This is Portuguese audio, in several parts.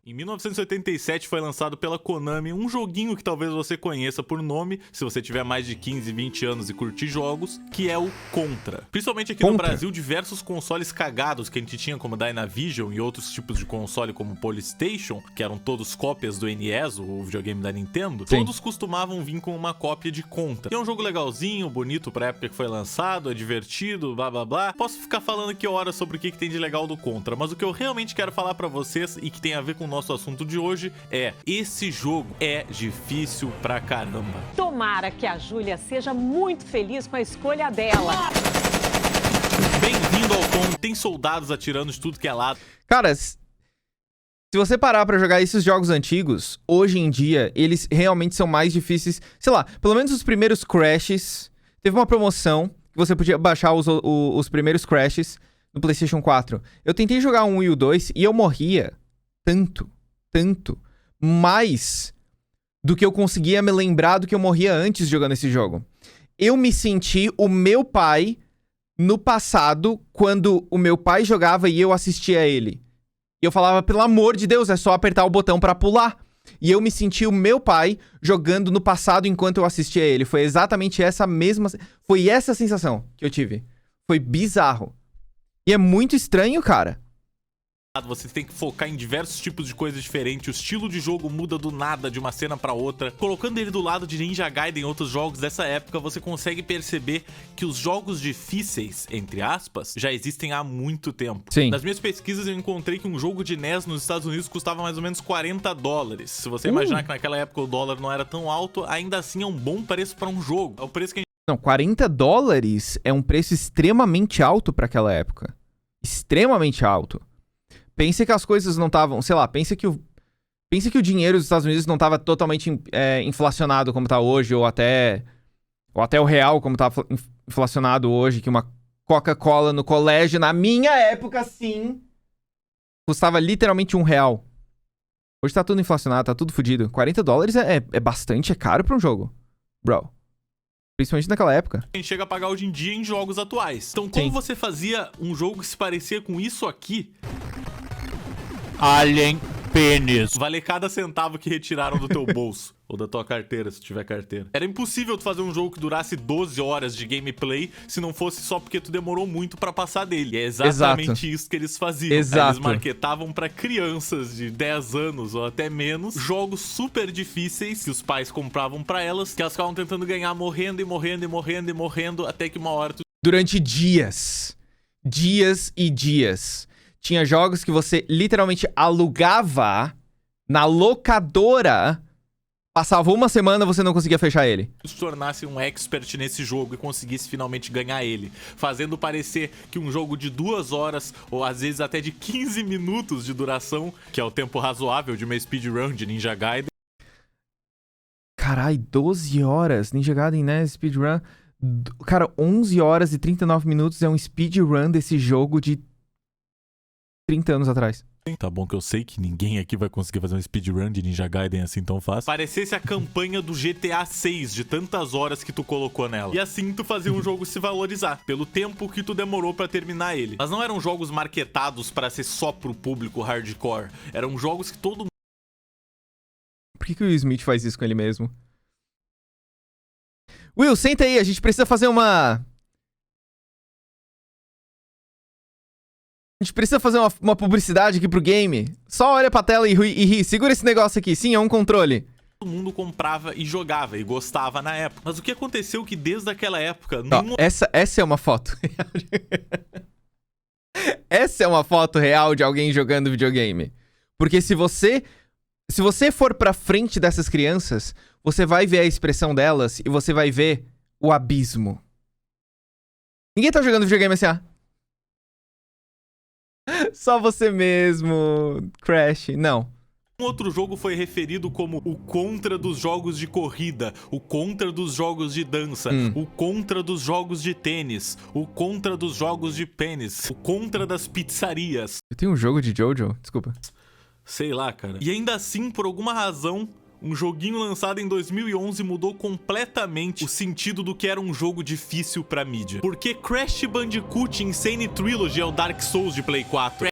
Em 1987 foi lançado pela Konami um joguinho que talvez você conheça por nome, se você tiver mais de 15, 20 anos e curtir jogos, que é o Contra. Principalmente aqui no Brasil, diversos consoles cagados que a gente tinha como Dynavision e outros tipos de console como Polystation, que eram todos cópias do NES, o videogame da Nintendo, todos costumavam vir com uma cópia de Contra. E é um jogo legalzinho, bonito pra época que foi lançado, é divertido, blá blá blá. Posso ficar falando aqui horas sobre o que tem de legal do Contra, mas o que eu realmente quero falar pra vocês e que tem a ver com o nosso assunto de hoje é: esse jogo é difícil pra caramba. Tomara que a Júlia seja muito feliz com a escolha dela. Bem-vindo ao Contra. Tem soldados atirando de tudo que é lado. Cara, se você parar pra jogar esses jogos antigos, hoje em dia, eles realmente são mais difíceis. Sei lá, pelo menos os primeiros Crashes. Teve uma promoção que você podia baixar os primeiros Crashes no PlayStation 4. Eu tentei jogar um e o 2 e eu morria tanto mais do que eu conseguia me lembrar do que eu morria antes jogando esse jogo. Eu me senti o meu pai no passado, quando o meu pai jogava e eu assistia a ele. E eu falava, pelo amor de Deus, é só apertar o botão pra pular. E eu me senti o meu pai jogando no passado enquanto eu assistia a ele. Foi exatamente essa mesma... Foi essa sensação que eu tive. Foi bizarro. E é muito estranho, cara. Você tem que focar em diversos tipos de coisas diferentes. O estilo de jogo muda do nada, de uma cena pra outra. Colocando ele do lado de Ninja Gaiden e outros jogos dessa época, você consegue perceber que os jogos difíceis, entre aspas, já existem há muito tempo. Sim. Nas minhas pesquisas eu encontrei que um jogo de NES nos Estados Unidos custava mais ou menos $40. Se você imaginar que naquela época o dólar não era tão alto, ainda assim é um bom preço pra um jogo. É o preço que a gente... Não, $40 é um preço extremamente alto pra aquela época. Extremamente alto. Pense que as coisas não estavam, sei lá, pense que o dinheiro dos Estados Unidos não estava totalmente inflacionado como tá hoje, ou até o real como tá inflacionado hoje, que uma Coca-Cola no colégio, na minha época, sim, custava literalmente R$1. Hoje tá tudo inflacionado, tá tudo fodido. $40 é bastante, é caro pra um jogo, bro. Principalmente naquela época. A gente chega a pagar hoje em dia em jogos atuais. Então, como você fazia um jogo que se parecia com isso aqui? Alien Penis. Vale cada centavo que retiraram do teu bolso. Ou da tua carteira, se tiver carteira. Era impossível tu fazer um jogo que durasse 12 horas de gameplay se não fosse só porque tu demorou muito pra passar dele. E é exatamente isso que eles faziam. Exato. Eles marketavam pra crianças de 10 anos ou até menos jogos super difíceis que os pais compravam pra elas, que elas ficavam tentando ganhar morrendo e morrendo e morrendo e morrendo até que uma hora tu... Durante dias. Dias e dias. Tinha jogos que você literalmente alugava na locadora, passava uma semana e você não conseguia fechar ele. Se tornasse um expert nesse jogo e conseguisse finalmente ganhar ele, fazendo parecer que um jogo de 2 horas, ou às vezes até de 15 minutos de duração, que é o tempo razoável de uma speedrun de Ninja Gaiden. Carai, 12 horas. Ninja Gaiden, né? Speedrun. Cara, 11 horas e 39 minutos é um speedrun desse jogo de 30 anos atrás. Tá bom que eu sei que ninguém aqui vai conseguir fazer um speedrun de Ninja Gaiden assim tão fácil. Parecesse a campanha do GTA 6 de tantas horas que tu colocou nela. E assim tu fazia um jogo se valorizar, pelo tempo que tu demorou pra terminar ele. Mas não eram jogos marketados pra ser só pro público hardcore. Eram jogos que todo mundo... Por que o Will Smith faz isso com ele mesmo? Will, senta aí, a gente precisa fazer uma... A gente precisa fazer uma publicidade aqui pro game. Só olha pra tela e ri. Segura esse negócio aqui. Sim, é um controle. Todo mundo comprava e jogava e gostava na época. Mas o que aconteceu que desde aquela época... Não, essa é uma foto. Essa é uma foto real de alguém jogando videogame. Porque se você for pra frente dessas crianças, você vai ver a expressão delas e você vai ver o abismo. Ninguém tá jogando videogame assim, só você mesmo, Crash. Não. Um outro jogo foi referido como o contra dos jogos de corrida, o contra dos jogos de dança, o contra dos jogos de tênis, o contra dos jogos de pênis, o contra das pizzarias. Eu tenho um jogo de Jojo, desculpa. Sei lá, cara. E ainda assim, por alguma razão, um joguinho lançado em 2011 mudou completamente o sentido do que era um jogo difícil pra mídia. Porque Crash Bandicoot Insane Trilogy é o Dark Souls de Play 4.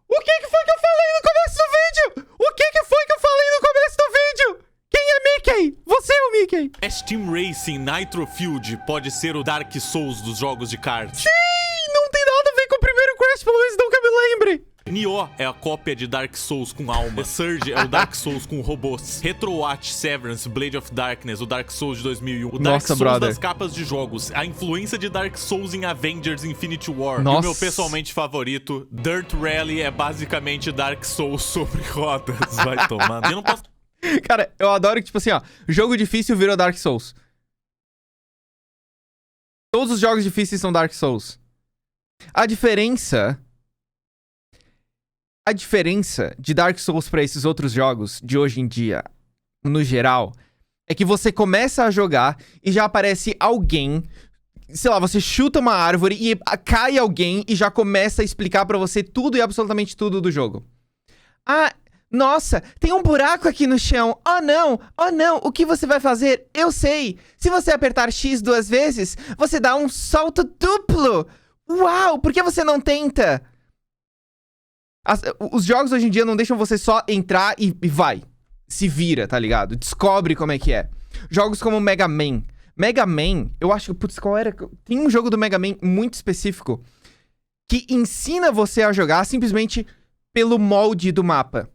O que foi que eu falei no começo? Crash Team Racing Nitro Fuel pode ser o Dark Souls dos jogos de kart. Sim, não tem nada a ver com o primeiro Crash, pelo menos não que eu me lembre. Nioh é a cópia de Dark Souls com alma. The Surge é o Dark Souls com robôs. Retrowatch, Severance, Blade of Darkness, o Dark Souls de 2001. O Dark Souls brother. das capas de jogos. A influência de Dark Souls em Avengers Infinity War. Nossa. E o meu pessoalmente favorito, Dirt Rally é basicamente Dark Souls sobre rodas. Vai tomando. Eu não posso... Cara, eu adoro que, tipo assim, ó, jogo difícil virou Dark Souls. Todos os jogos difíceis são Dark Souls. A diferença de Dark Souls pra esses outros jogos de hoje em dia, no geral, é que você começa a jogar e já aparece alguém, sei lá, você chuta uma árvore e cai alguém e já começa a explicar pra você tudo e absolutamente tudo do jogo. Ah, nossa, tem um buraco aqui no chão. Oh não, o que você vai fazer? Eu sei. Se você apertar X 2 vezes, você dá um salto duplo. Uau, por que você não tenta? Os jogos hoje em dia não deixam você só entrar e vai. Se vira, tá ligado? Descobre como é que é. Jogos como Mega Man. Mega Man, eu acho que... Putz, qual era? Tem um jogo do Mega Man muito específico que ensina você a jogar simplesmente pelo molde do mapa.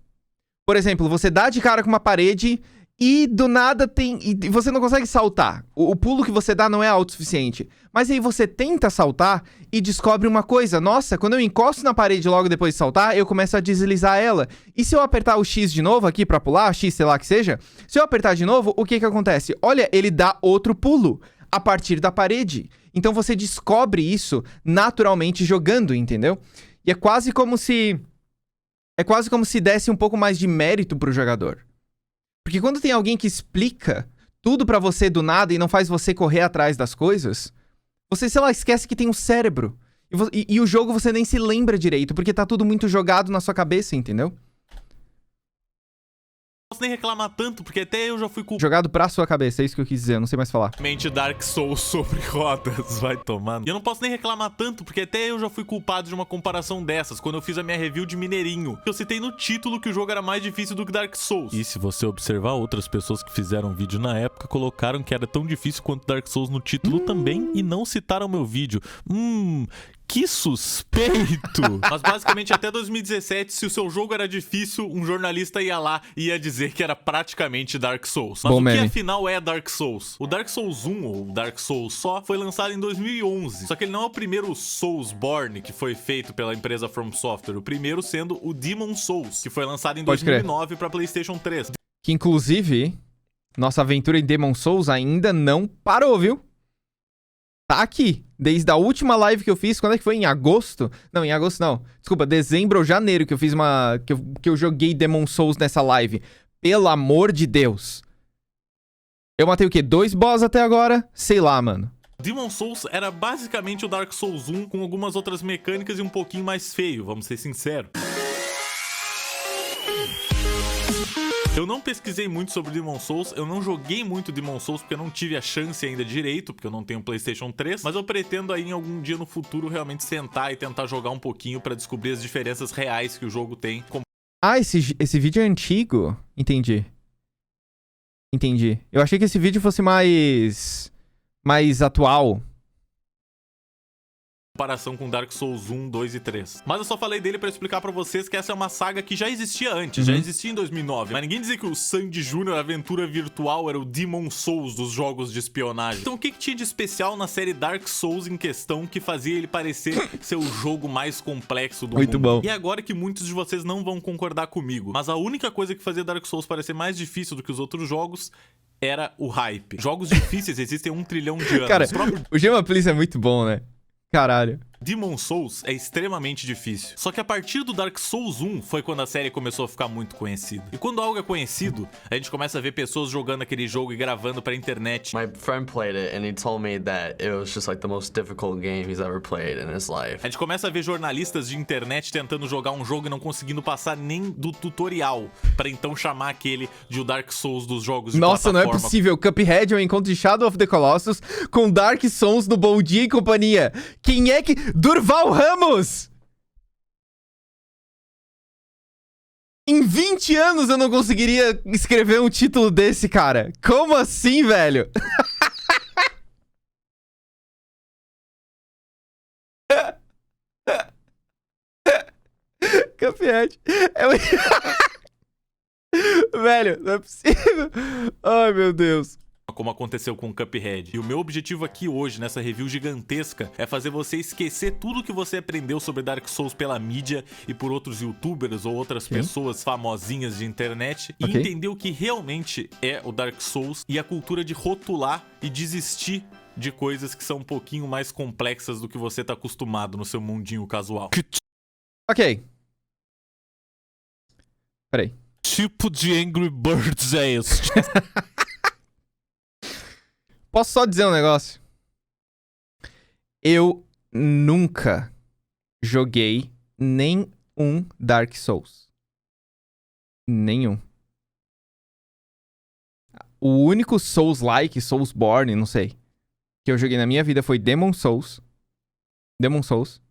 Por exemplo, você dá de cara com uma parede e do nada tem... E você não consegue saltar. O pulo que você dá não é alto o suficiente. Mas aí você tenta saltar e descobre uma coisa. Nossa, quando eu encosto na parede logo depois de saltar, eu começo a deslizar ela. E se eu apertar o X de novo aqui pra pular, X sei lá que seja, se eu apertar de novo, o que que acontece? Olha, ele dá outro pulo a partir da parede. Então você descobre isso naturalmente jogando, entendeu? E é quase como se desse um pouco mais de mérito pro jogador. Porque quando tem alguém que explica tudo pra você do nada e não faz você correr atrás das coisas, você, sei lá, esquece que tem um cérebro. E o jogo você nem se lembra direito, porque tá tudo muito jogado na sua cabeça, entendeu? Não posso nem reclamar tanto, porque até eu já fui culpado. Jogado pra sua cabeça, é isso que eu quis dizer, eu não sei mais falar. Mente Dark Souls sobre rodas, vai tomando. E eu não posso nem reclamar tanto, porque até eu já fui culpado de uma comparação dessas, quando eu fiz a minha review de Mineirinho. Eu citei no título que o jogo era mais difícil do que Dark Souls. E se você observar, outras pessoas que fizeram vídeo na época colocaram que era tão difícil quanto Dark Souls no título também, e não citaram meu vídeo. Que suspeito! Mas basicamente até 2017, se o seu jogo era difícil, um jornalista ia lá e ia dizer que era praticamente Dark Souls. Mas Bom o meme. que afinal é Dark Souls? O Dark Souls 1, ou Dark Souls só, foi lançado em 2011. Só que ele não é o primeiro Soulsborne que foi feito pela empresa From Software. O primeiro sendo o Demon Souls, que foi lançado em Pode crer. 2009 para PlayStation 3. Que inclusive, nossa aventura em Demon Souls ainda não parou, viu? Tá aqui. Desde a última live que eu fiz, quando é que foi? Em agosto? Não, em agosto não. Desculpa, dezembro ou janeiro que eu fiz uma... Que eu joguei Demon Souls nessa live. Pelo amor de Deus. Eu matei o quê? 2 boss até agora? Sei lá, mano. Demon Souls era basicamente o Dark Souls 1 com algumas outras mecânicas e um pouquinho mais feio, vamos ser sinceros. Eu não pesquisei muito sobre Demon Souls, eu não joguei muito Demon Souls porque eu não tive a chance ainda direito, porque eu não tenho PlayStation 3, mas eu pretendo aí em algum dia no futuro realmente sentar e tentar jogar um pouquinho pra descobrir as diferenças reais que o jogo tem. Ah, esse vídeo é antigo? Entendi. Entendi. Eu achei que esse vídeo fosse mais atual. Comparação com Dark Souls 1, 2 e 3. Mas eu só falei dele pra explicar pra vocês que essa é uma saga que já existia antes, já existia em 2009. Mas ninguém dizia que o Sandy Jr. Aventura Virtual era o Demon Souls dos jogos de espionagem. Então o que tinha de especial na série Dark Souls em questão que fazia ele parecer ser o jogo mais complexo do mundo? Muito bom. E agora que muitos de vocês não vão concordar comigo, mas a única coisa que fazia Dark Souls parecer mais difícil do que os outros jogos era o hype. Jogos difíceis existem há 1 trilhão de anos. Cara, o Gema Please é muito bom, né? Caralho. Demon Souls é extremamente difícil. Só que a partir do Dark Souls 1 foi quando a série começou a ficar muito conhecida. E quando algo é conhecido, a gente começa a ver pessoas jogando aquele jogo e gravando pra internet. My friend played it and he told me that it was just like the most difficult game he's ever played in his life. A gente começa a ver jornalistas de internet tentando jogar um jogo e não conseguindo passar nem do tutorial, pra então chamar aquele de o Dark Souls dos jogos de Nossa, não é plataforma. possível. Cuphead é um encontro de Shadow of the Colossus com Dark Souls do Bom Dia e companhia. Quem é que... Durval Ramos! Em 20 anos eu não conseguiria escrever um título desse, cara. Como assim, velho? Cuphead. Velho, não é possível. Ai, meu Deus. Como aconteceu com o Cuphead. E o meu objetivo aqui hoje, nessa review gigantesca, é fazer você esquecer tudo que você aprendeu sobre Dark Souls pela mídia e por outros youtubers ou outras pessoas famosinhas de internet e entender o que realmente é o Dark Souls e a cultura de rotular e desistir de coisas que são um pouquinho mais complexas do que você tá acostumado no seu mundinho casual. Ok. Peraí. Tipo de Angry Birds é este? Posso só dizer um negócio? Eu nunca joguei nenhum Dark Souls. Nenhum. O único Souls-like, Soulsborne, não sei, que eu joguei na minha vida foi Demon Souls. Demon Souls.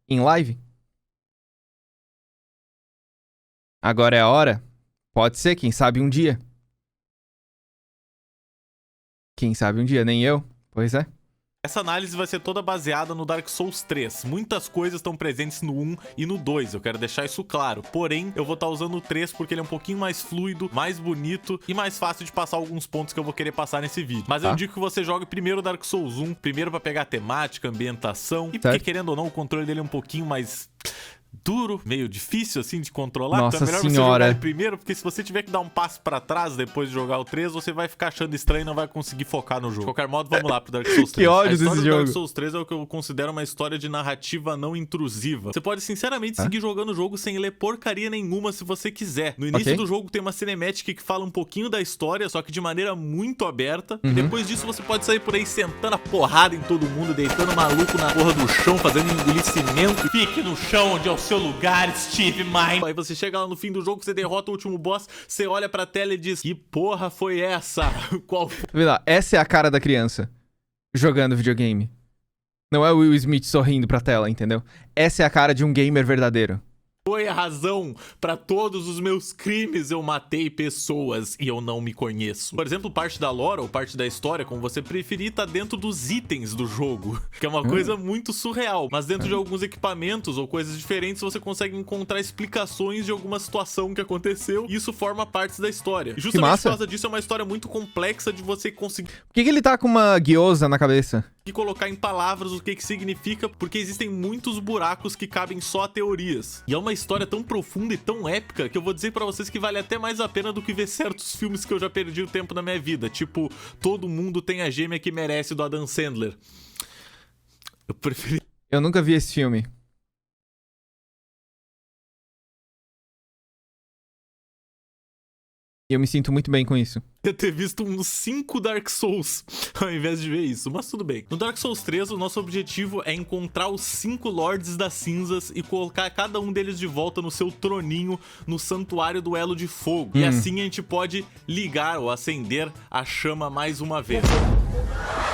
Em live. Agora é a hora? Pode ser, quem sabe um dia. Quem sabe um dia, nem eu. Pois é. Essa análise vai ser toda baseada no Dark Souls 3. Muitas coisas estão presentes no 1 e no 2, eu quero deixar isso claro. Porém, eu vou estar usando o 3 porque ele é um pouquinho mais fluido, mais bonito e mais fácil de passar alguns pontos que eu vou querer passar nesse vídeo. Mas eu indico que você jogue primeiro o Dark Souls 1, primeiro pra pegar a temática, ambientação, e porque, querendo ou não, o controle dele é um pouquinho mais duro, meio difícil assim de controlar. Nossa então é melhor senhora. você jogar ele primeiro, porque se você tiver que dar um passo pra trás depois de jogar o 3, você vai ficar achando estranho e não vai conseguir focar no jogo. De qualquer modo, vamos lá pro Dark Souls 3. Que ódio a história desse do jogo. Dark Souls 3 é o que eu considero uma história de narrativa não intrusiva. Você pode sinceramente seguir jogando o jogo sem ler porcaria nenhuma se você quiser. No início do jogo tem uma cinemática que fala um pouquinho da história, só que de maneira muito aberta. E depois disso você pode sair por aí sentando a porrada em todo mundo, deitando maluco na porra do chão, fazendo engolir cimento. Fique no chão onde é o seu lugar, Steve Mine. Aí você chega lá no fim do jogo, você derrota o último boss, você olha pra tela e diz: que porra foi essa? Qual foi? Vê lá, essa é a cara da criança jogando videogame. Não é o Will Smith sorrindo pra tela, entendeu? Essa é a cara de um gamer verdadeiro. Foi a razão pra todos os meus crimes. Eu matei pessoas e eu não me conheço. Por exemplo, parte da lore ou parte da história, como você preferir, tá dentro dos itens do jogo, que é uma coisa muito surreal. Mas dentro de alguns equipamentos ou coisas diferentes, você consegue encontrar explicações de alguma situação que aconteceu, e isso forma parte da história. E justamente por causa disso, é uma história muito complexa de você conseguir... Por que ele tá com uma gyoza na cabeça? E colocar em palavras o que significa, porque existem muitos buracos que cabem só a teorias. E é uma história tão profunda e tão épica que eu vou dizer pra vocês que vale até mais a pena do que ver certos filmes que eu já perdi o tempo na minha vida, tipo Todo Mundo Tem a Gêmea que Merece, do Adam Sandler. Eu preferi... Eu nunca vi esse filme. E eu me sinto muito bem com isso. Eu ter visto uns 5 Dark Souls ao invés de ver isso, mas tudo bem. No Dark Souls 3, o nosso objetivo é encontrar os 5 Lords das Cinzas e colocar cada um deles de volta no seu troninho no Santuário do Elo de Fogo. E assim a gente pode ligar ou acender a chama mais uma vez.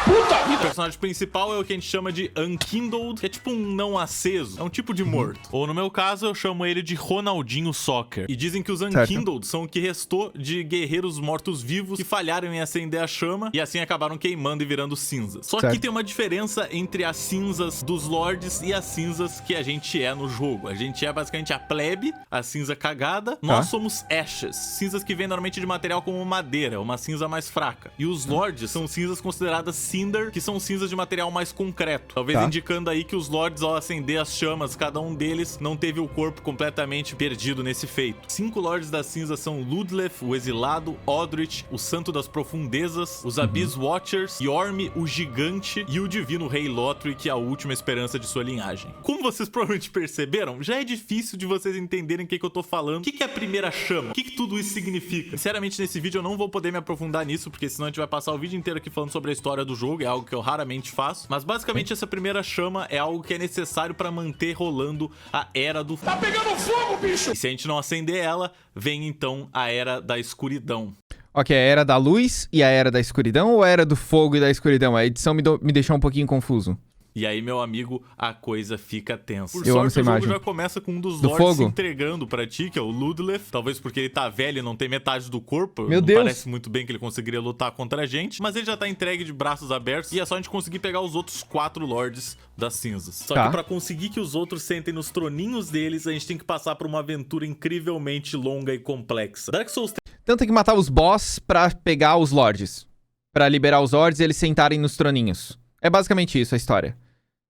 O personagem principal é o que a gente chama de Unkindled, que é tipo um não aceso, é um tipo de morto. Ou no meu caso, eu chamo ele de Ronaldinho Soccer. E dizem que os Unkindled são o que restou de guerreiros mortos-vivos que falharam em acender a chama e assim acabaram queimando e virando cinzas. Só que tem uma diferença entre as cinzas dos Lords e as cinzas que a gente é no jogo. A gente é basicamente a plebe, a cinza cagada. Nós somos Ashes, cinzas que vêm normalmente de material como madeira, uma cinza mais fraca. E os Lords são cinzas consideradas Cinder, que são cinzas de material mais concreto. Talvez indicando aí que os Lords, ao acender as chamas, cada um deles não teve o corpo completamente perdido nesse feito. 5 Lords da Cinza são Ludleth, o Exilado, Odrich, o Santo das Profundezas, os Abyss Watchers, Yorm, o Gigante e o Divino Rei Lothric, a última esperança de sua linhagem. Como vocês provavelmente perceberam, já é difícil de vocês entenderem o que eu tô falando. O que é a primeira chama? O que tudo isso significa? Sinceramente, nesse vídeo eu não vou poder me aprofundar nisso, porque senão a gente vai passar o vídeo inteiro aqui falando sobre a história do jogo, é algo que eu raramente faço. Mas basicamente essa primeira chama é algo que é necessário pra manter rolando a Era do Fogo. Tá pegando fogo, bicho! E se a gente não acender ela, vem então a Era da Escuridão. Ok, a Era da Luz e a Era da Escuridão ou a Era do Fogo e da Escuridão? A edição me deixou um pouquinho confuso. E aí, meu amigo, a coisa fica tensa. Por Eu amo sorte, essa o jogo imagem. já começa com um dos Do lords se fogo. entregando pra ti, que é o Ludleth. Talvez porque ele tá velho e não tem metade do corpo. Meu não Deus. parece muito bem que ele conseguiria lutar contra a gente. Mas ele já tá entregue de braços abertos. E é só a gente conseguir pegar os outros 4 lords das cinzas. Só Tá. que pra conseguir que os outros sentem nos troninhos deles, a gente tem que passar por uma aventura incrivelmente longa e complexa. Dark Souls Então tem que matar os boss pra pegar os lords. Pra liberar os lords e eles sentarem nos troninhos. É basicamente isso a história.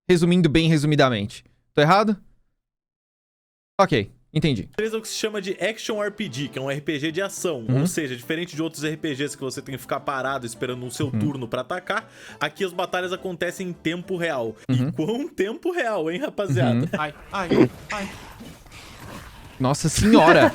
Resumindo bem resumidamente. Tô errado? Ok, entendi. 3 é o que se chama de Action RPG, que é um RPG de ação. Ou seja, diferente de outros RPGs que você tem que ficar parado esperando o seu turno pra atacar, aqui as batalhas acontecem em tempo real. E quão tempo real, hein, rapaziada? Ai, ai, ai. Nossa senhora!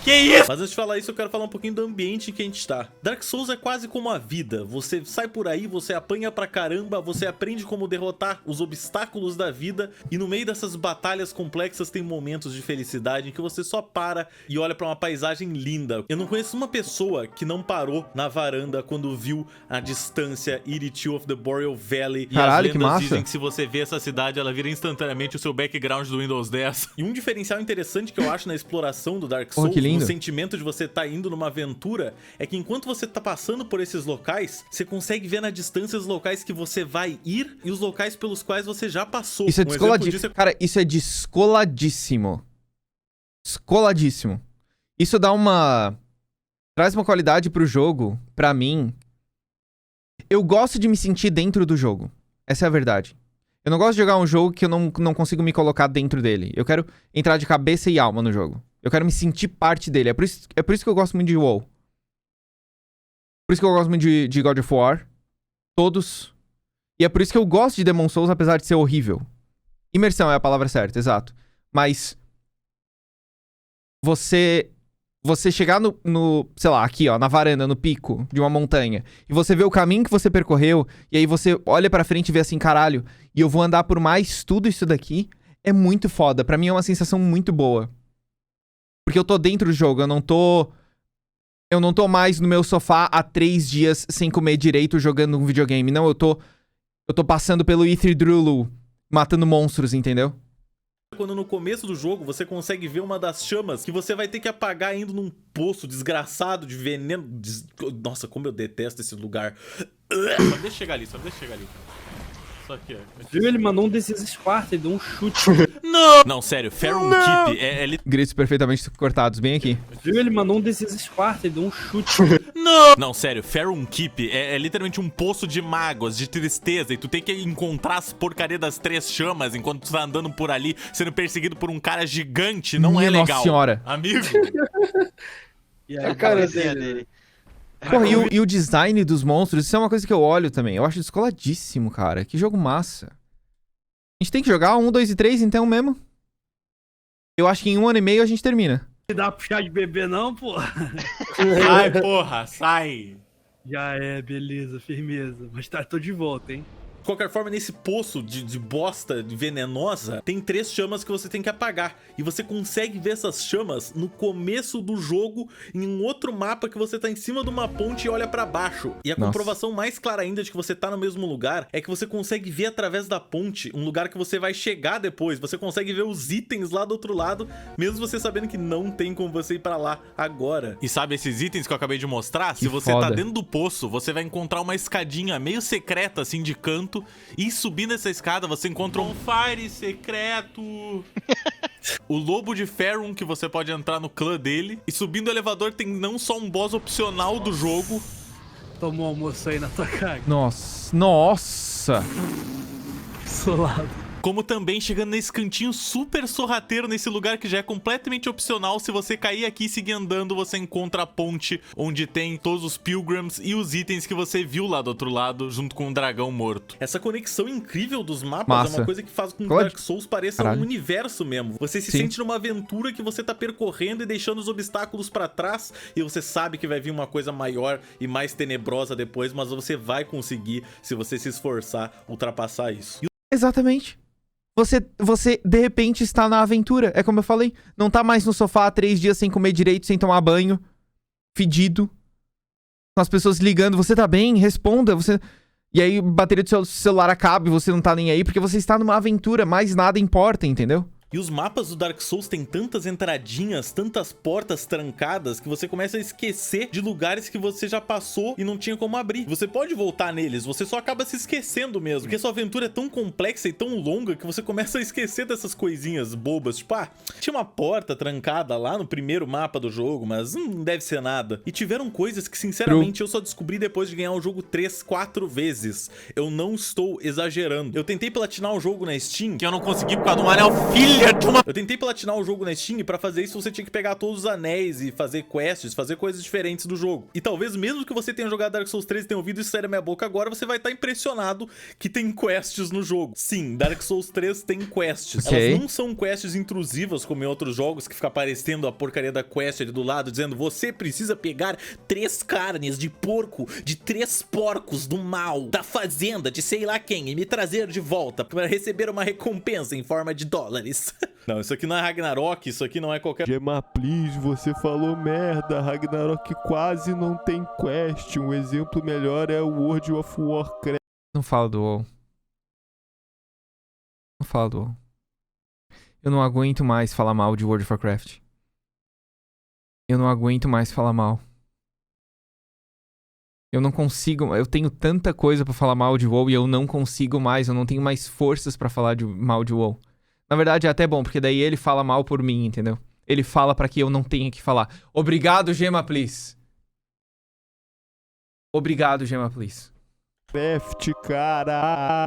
Que isso? Mas antes de falar isso, eu quero falar um pouquinho do ambiente em que a gente tá. Dark Souls é quase como a vida. Você sai por aí, você apanha pra caramba, você aprende como derrotar os obstáculos da vida, e no meio dessas batalhas complexas tem momentos de felicidade em que você só para e olha pra uma paisagem linda. Eu não conheço uma pessoa que não parou na varanda quando viu a distância Irithil of the Boreal Valley. Caralho, e as que lendas massa. dizem que se você vê essa cidade, ela vira instantaneamente o seu background do Windows 10. E um diferencial interessante que eu acho na exploração do Dark Porra, Souls, que lindo. no sentimento de você tá indo numa aventura, é que enquanto você tá passando por esses locais, você consegue ver na distância os locais que você vai ir e os locais pelos quais você já passou. Isso é Um exemplo descoladíssimo. disso é Cara, isso é descoladíssimo. Descoladíssimo. Isso dá uma... Traz uma qualidade pro jogo, pra mim. Eu gosto de me sentir dentro do jogo. Essa é a verdade. Eu não gosto de jogar um jogo que eu não consigo me colocar dentro dele. Eu quero entrar de cabeça e alma no jogo. Eu quero me sentir parte dele. É por isso que eu gosto muito de WoW. Por isso que eu gosto muito de God of War. Todos. E é por isso que eu gosto de Demon Souls, apesar de ser horrível. Imersão é a palavra certa, exato. Mas... Você chegar sei lá, aqui ó, na varanda, no pico de uma montanha, e você vê o caminho que você percorreu, e aí você olha pra frente e vê assim, caralho, e eu vou andar por mais tudo isso daqui, é muito foda. Pra mim é uma sensação muito boa. Porque eu tô dentro do jogo, eu não tô mais no meu sofá há 3 dias sem comer direito jogando um videogame. Não, eu tô passando pelo Ithridrulu, matando monstros, entendeu? quando no começo do jogo você consegue ver uma das chamas que você vai ter que apagar indo num poço desgraçado de veneno. Nossa, como eu detesto esse lugar. Só deixa chegar ali, só deixa chegar ali. Só aqui, ó. Viu? Ele mandou um desses quartos e deu um chute. Não! Não, sério, Farum Keep é Gritos perfeitamente cortados, bem aqui. Viu? Ele mandou um desses quartos e deu um chute. Não, sério, Farum Keep é literalmente um poço de mágoas, de tristeza, e tu tem que encontrar as porcaria das 3 chamas enquanto tu tá andando por ali, sendo perseguido por um cara gigante, não Minha é legal. Nossa Senhora. Amigo. E A aí, cara desenha dele. Porra, e o design dos monstros, isso é uma coisa que eu olho também. Eu acho descoladíssimo, cara. Que jogo massa. A gente tem que jogar 1, 2 e 3 então mesmo. Eu acho que em 1 ano e meio a gente termina. Não dá pra puxar de bebê não, pô. Sai, porra, sai. Já é, beleza, firmeza. Mas tá, tô de volta, hein. De qualquer forma, nesse poço de bosta venenosa, tem 3 chamas que você tem que apagar. E você consegue ver essas chamas no começo do jogo, em um outro mapa que você tá em cima de uma ponte e olha pra baixo. E a Nossa. comprovação mais clara ainda de que você tá no mesmo lugar é que você consegue ver através da ponte um lugar que você vai chegar depois. Você consegue ver os itens lá do outro lado, mesmo você sabendo que não tem como você ir pra lá agora. E sabe esses itens que eu acabei de mostrar? Que Se você foda. tá dentro do poço, você vai encontrar uma escadinha meio secreta, assim, de canto. E subindo essa escada, você encontra um fire secreto. O lobo de Farum, que você pode entrar no clã dele. E subindo o elevador tem não só um boss opcional do jogo. Tomou um almoço aí na tua cara. Nossa. Nossa. Solado. Como também chegando nesse cantinho super sorrateiro, nesse lugar que já é completamente opcional. Se você cair aqui e seguir andando, você encontra a ponte onde tem todos os pilgrims e os itens que você viu lá do outro lado, junto com o dragão morto. Essa conexão incrível dos mapas Massa. é uma coisa que faz com que Claro. Dark Souls pareça Caralho. um universo mesmo. Você se Sim. sente numa aventura que você tá percorrendo e deixando os obstáculos pra trás, e você sabe que vai vir uma coisa maior e mais tenebrosa depois, mas você vai conseguir, se você se esforçar, ultrapassar isso. Exatamente. Você, de repente, está na aventura. É como eu falei. Não tá mais no sofá há 3 dias sem comer direito, sem tomar banho. Fedido. Com as pessoas ligando. Você tá bem? Responda. E aí a bateria do seu celular acaba e você não tá nem aí porque você está numa aventura, mais nada importa, entendeu? E os mapas do Dark Souls têm tantas entradinhas, tantas portas trancadas, que você começa a esquecer de lugares que você já passou e não tinha como abrir. Você pode voltar neles, você só acaba se esquecendo mesmo. Porque sua aventura é tão complexa e tão longa que você começa a esquecer dessas coisinhas bobas. Tipo, tinha uma porta trancada lá no primeiro mapa do jogo, mas não deve ser nada. E tiveram coisas que, sinceramente, eu só descobri depois de ganhar o jogo 3, 4 vezes. Eu não estou exagerando. Eu tentei platinar o jogo na Steam, que eu não consegui por causa do Anel Filho. Eu tentei platinar o jogo na Steam e pra fazer isso você tinha que pegar todos os anéis e fazer quests, fazer coisas diferentes do jogo. E talvez mesmo que você tenha jogado Dark Souls 3 e tenha ouvido isso sair da minha boca agora, você vai estar impressionado que tem quests no jogo. Sim, Dark Souls 3 tem quests. Okay. Elas não são quests intrusivas como em outros jogos que fica aparecendo a porcaria da quest ali do lado, dizendo você precisa pegar 3 carnes de porco, de 3 porcos do mal, da fazenda de sei lá quem e me trazer de volta para receber uma recompensa em forma de dólares. Não, isso aqui não é Ragnarok, isso aqui não é qualquer... Gema, please, você falou merda. Ragnarok quase não tem quest. Um exemplo melhor é o World of Warcraft. Não fala do WoW. Não fala do WoW. Eu não aguento mais falar mal de World of Warcraft. Eu não aguento mais falar mal. Eu não consigo... Eu tenho tanta coisa pra falar mal de WoW e eu não consigo mais. Eu não tenho mais forças pra falar mal de WoW. Na verdade é até bom, porque daí ele fala mal por mim, entendeu? Ele fala pra que eu não tenha que falar. Obrigado, Gema, please. Obrigado, Gema, please. Craft, cara.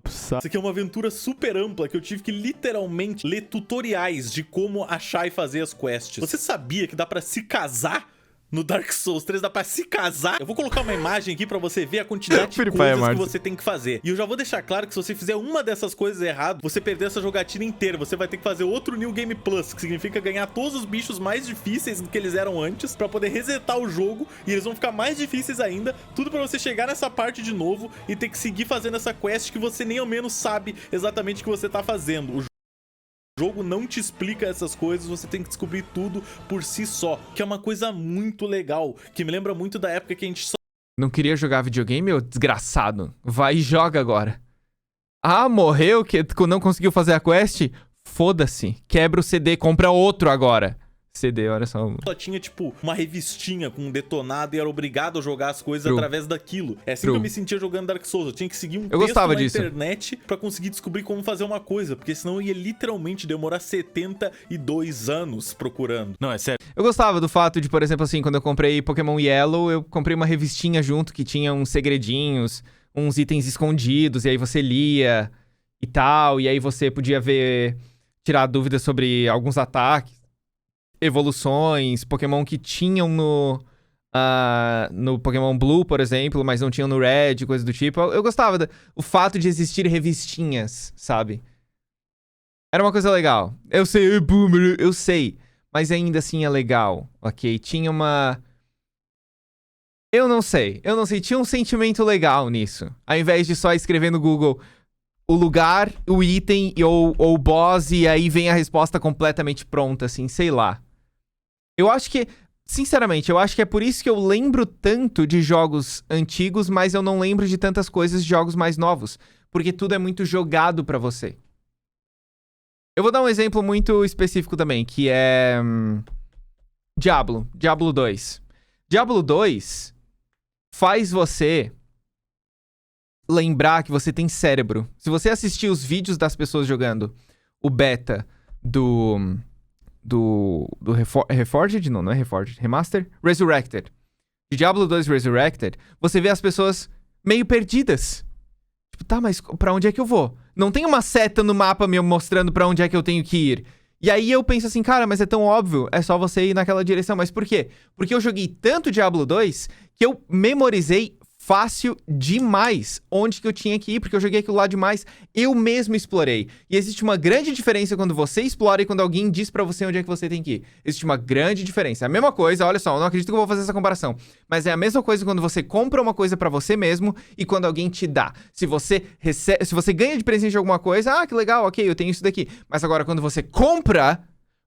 Isso aqui é uma aventura super ampla que eu tive que literalmente ler tutoriais de como achar e fazer as quests. Você sabia que dá pra se casar? No Dark Souls 3 dá pra se casar. Eu vou colocar uma imagem aqui pra você ver a quantidade de coisas que você tem que fazer. E eu já vou deixar claro que se você fizer uma dessas coisas errado, você perder essa jogatina inteira. Você vai ter que fazer outro New Game Plus, que significa ganhar todos os bichos mais difíceis do que eles eram antes, pra poder resetar o jogo. E eles vão ficar mais difíceis ainda. Tudo pra você chegar nessa parte de novo e ter que seguir fazendo essa quest que você nem ao menos sabe exatamente o que você tá fazendo. O jogo não te explica essas coisas, você tem que descobrir tudo por si só, que é uma coisa muito legal, que me lembra muito da época que a gente só... Não queria jogar videogame, ô desgraçado? Vai e joga agora. Ah, morreu? Que não conseguiu fazer a quest? Foda-se. Quebra o CD, compra outro agora. CD, olha só. Só tinha, tipo, uma revistinha com um detonado e era obrigado a jogar as coisas através daquilo. É assim que eu me sentia jogando Dark Souls. Eu tinha que seguir um texto na internet pra conseguir descobrir como fazer uma coisa, porque senão ia literalmente demorar 72 anos procurando. Não, é sério. Eu gostava do fato de, por exemplo, assim, quando eu comprei Pokémon Yellow, eu comprei uma revistinha junto que tinha uns segredinhos, uns itens escondidos, e aí você lia e tal, e aí você podia ver, tirar dúvidas sobre alguns ataques, evoluções, Pokémon que tinham no Pokémon Blue, por exemplo, mas não tinham no Red, coisa do tipo. Eu gostava do fato de existir revistinhas, sabe? Era uma coisa legal. Eu sei, boomer, eu sei. Mas ainda assim é legal, ok? Tinha uma... Eu não sei. Tinha um sentimento legal nisso. Ao invés de só escrever no Google o lugar, o item ou o boss, e aí vem a resposta completamente pronta, assim, sei lá. Eu acho que, sinceramente, eu acho que é por isso que eu lembro tanto de jogos antigos, mas eu não lembro de tantas coisas de jogos mais novos. Porque tudo é muito jogado pra você. Eu vou dar um exemplo muito específico também, que é... Diablo 2. Diablo 2 faz você lembrar que você tem cérebro. Se você assistir os vídeos das pessoas jogando o beta do Reforged? Não é Reforged. Remaster? Resurrected. De Diablo 2 Resurrected, você vê as pessoas meio perdidas. Tipo, tá, mas pra onde é que eu vou? Não tem uma seta no mapa me mostrando pra onde é que eu tenho que ir. E aí eu penso assim, cara, mas é tão óbvio, é só você ir naquela direção. Mas por quê? Porque eu joguei tanto Diablo 2 que eu memorizei fácil demais onde que eu tinha que ir, porque eu joguei aquilo lá demais, eu mesmo explorei. E existe uma grande diferença quando você explora e quando alguém diz pra você onde é que você tem que ir. Existe uma grande diferença. É a mesma coisa, olha só, eu não acredito que eu vou fazer essa comparação, mas é a mesma coisa quando você compra uma coisa pra você mesmo e quando alguém te dá. Se você ganha de presente alguma coisa, ah, que legal, ok, eu tenho isso daqui. Mas agora, quando você compra,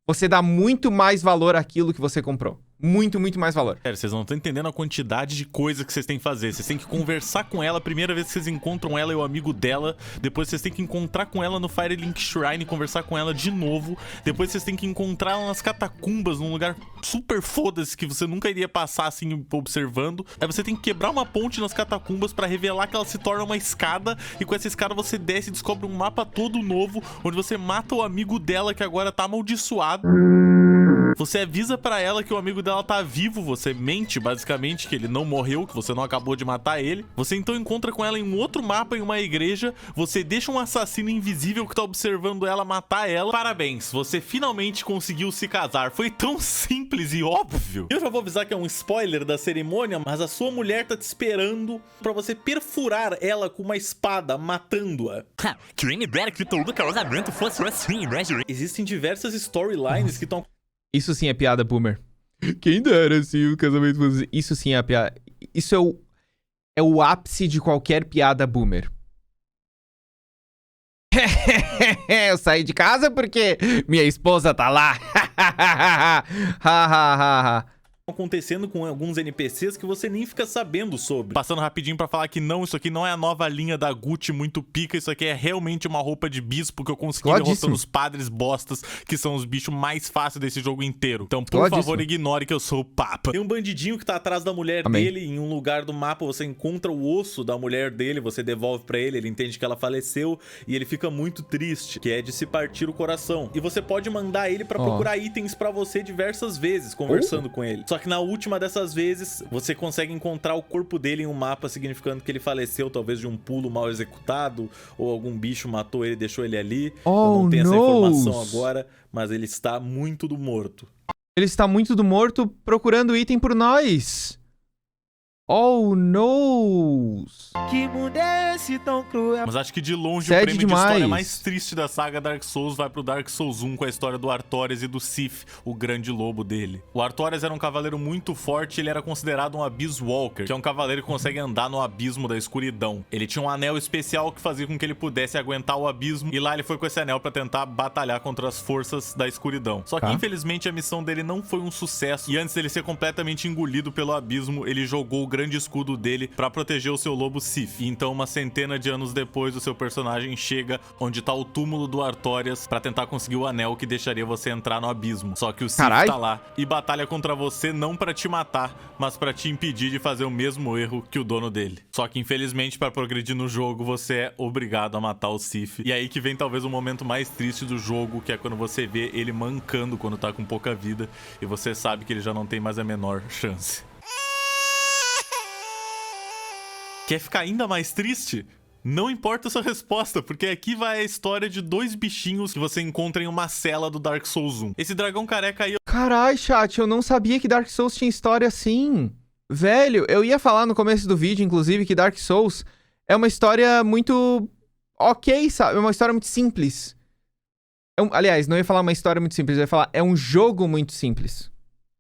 você dá muito mais valor àquilo que você comprou. Muito, muito mais valor. Sério, vocês não estão entendendo a quantidade de coisa que vocês têm que fazer. Vocês têm que conversar com ela a primeira vez que vocês encontram ela e o amigo dela. Depois vocês têm que encontrar com ela no Firelink Shrine e conversar com ela de novo. Depois vocês têm que encontrar ela nas catacumbas, num lugar super foda-se que você nunca iria passar assim observando. Aí você tem que quebrar uma ponte nas catacumbas pra revelar que ela se torna uma escada. E com essa escada você desce e descobre um mapa todo novo, onde você mata o amigo dela que agora tá amaldiçoado. Você avisa pra ela que o amigo dela tá vivo, você mente basicamente que ele não morreu, que você não acabou de matar ele. Você então encontra com ela em um outro mapa, em uma igreja. Você deixa um assassino invisível que tá observando ela matar ela. Parabéns, você finalmente conseguiu se casar. Foi tão simples e óbvio. Eu já vou avisar que é um spoiler da cerimônia, mas a sua mulher tá te esperando pra você perfurar ela com uma espada, matando-a. Quem me dera que todo casamento fosse assim, né, gente? Existem diversas storylines que estão... Isso sim é piada boomer. Quem dera se o casamento fosse... Isso sim é a piada... Isso é o ápice de qualquer piada boomer. Eu saí de casa porque minha esposa tá lá. acontecendo com alguns NPCs que você nem fica sabendo sobre. Passando rapidinho pra falar que não, isso aqui não é a nova linha da Gucci muito pica, isso aqui é realmente uma roupa de bispo que eu consegui derrotando os padres bostas, que são os bichos mais fáceis desse jogo inteiro. Então, por favor, ignore que eu sou o Papa. Tem um bandidinho que tá atrás da mulher dele, em um lugar do mapa você encontra o osso da mulher dele, você devolve pra ele entende que ela faleceu e ele fica muito triste, que é de se partir o coração. E você pode mandar ele pra procurar itens pra você diversas vezes, conversando com ele. Só que na última dessas vezes, você consegue encontrar o corpo dele em um mapa, significando que ele faleceu, talvez de um pulo mal executado, ou algum bicho matou ele e deixou ele ali. Eu não tenho essa informação agora, mas ele está muito do morto. Ele está muito do morto procurando item por nós. Oh, no! Que mundo é esse tão cruel? Mas acho que de longe o prêmio de história mais triste da saga Dark Souls vai pro Dark Souls 1 com a história do Artorias e do Sif, o grande lobo dele. O Artorias era um cavaleiro muito forte e ele era considerado um Abyss Walker, que é um cavaleiro que consegue andar no abismo da escuridão. Ele tinha um anel especial que fazia com que ele pudesse aguentar o abismo, e lá ele foi com esse anel pra tentar batalhar contra as forças da escuridão. Só que infelizmente a missão dele não foi um sucesso, e antes dele ser completamente engolido pelo abismo, ele jogou o grande escudo dele pra proteger o seu lobo Sif. E então, uma centena de anos depois, o seu personagem chega onde tá o túmulo do Artorias pra tentar conseguir o anel que deixaria você entrar no abismo. Só que o Sif tá lá e batalha contra você não pra te matar, mas pra te impedir de fazer o mesmo erro que o dono dele. Só que infelizmente, pra progredir no jogo, você é obrigado a matar o Sif. E aí que vem talvez o momento mais triste do jogo, que é quando você vê ele mancando quando tá com pouca vida e você sabe que ele já não tem mais a menor chance. Quer ficar ainda mais triste? Não importa a sua resposta, porque aqui vai a história de dois bichinhos que você encontra em uma cela do Dark Souls 1. Esse dragão careca aí... Carai, chat, eu não sabia que Dark Souls tinha história assim. Velho, eu ia falar no começo do vídeo, inclusive, que Dark Souls é uma história muito... ok, sabe? É uma história muito simples. Aliás, não ia falar uma história muito simples, eu ia falar é um jogo muito simples.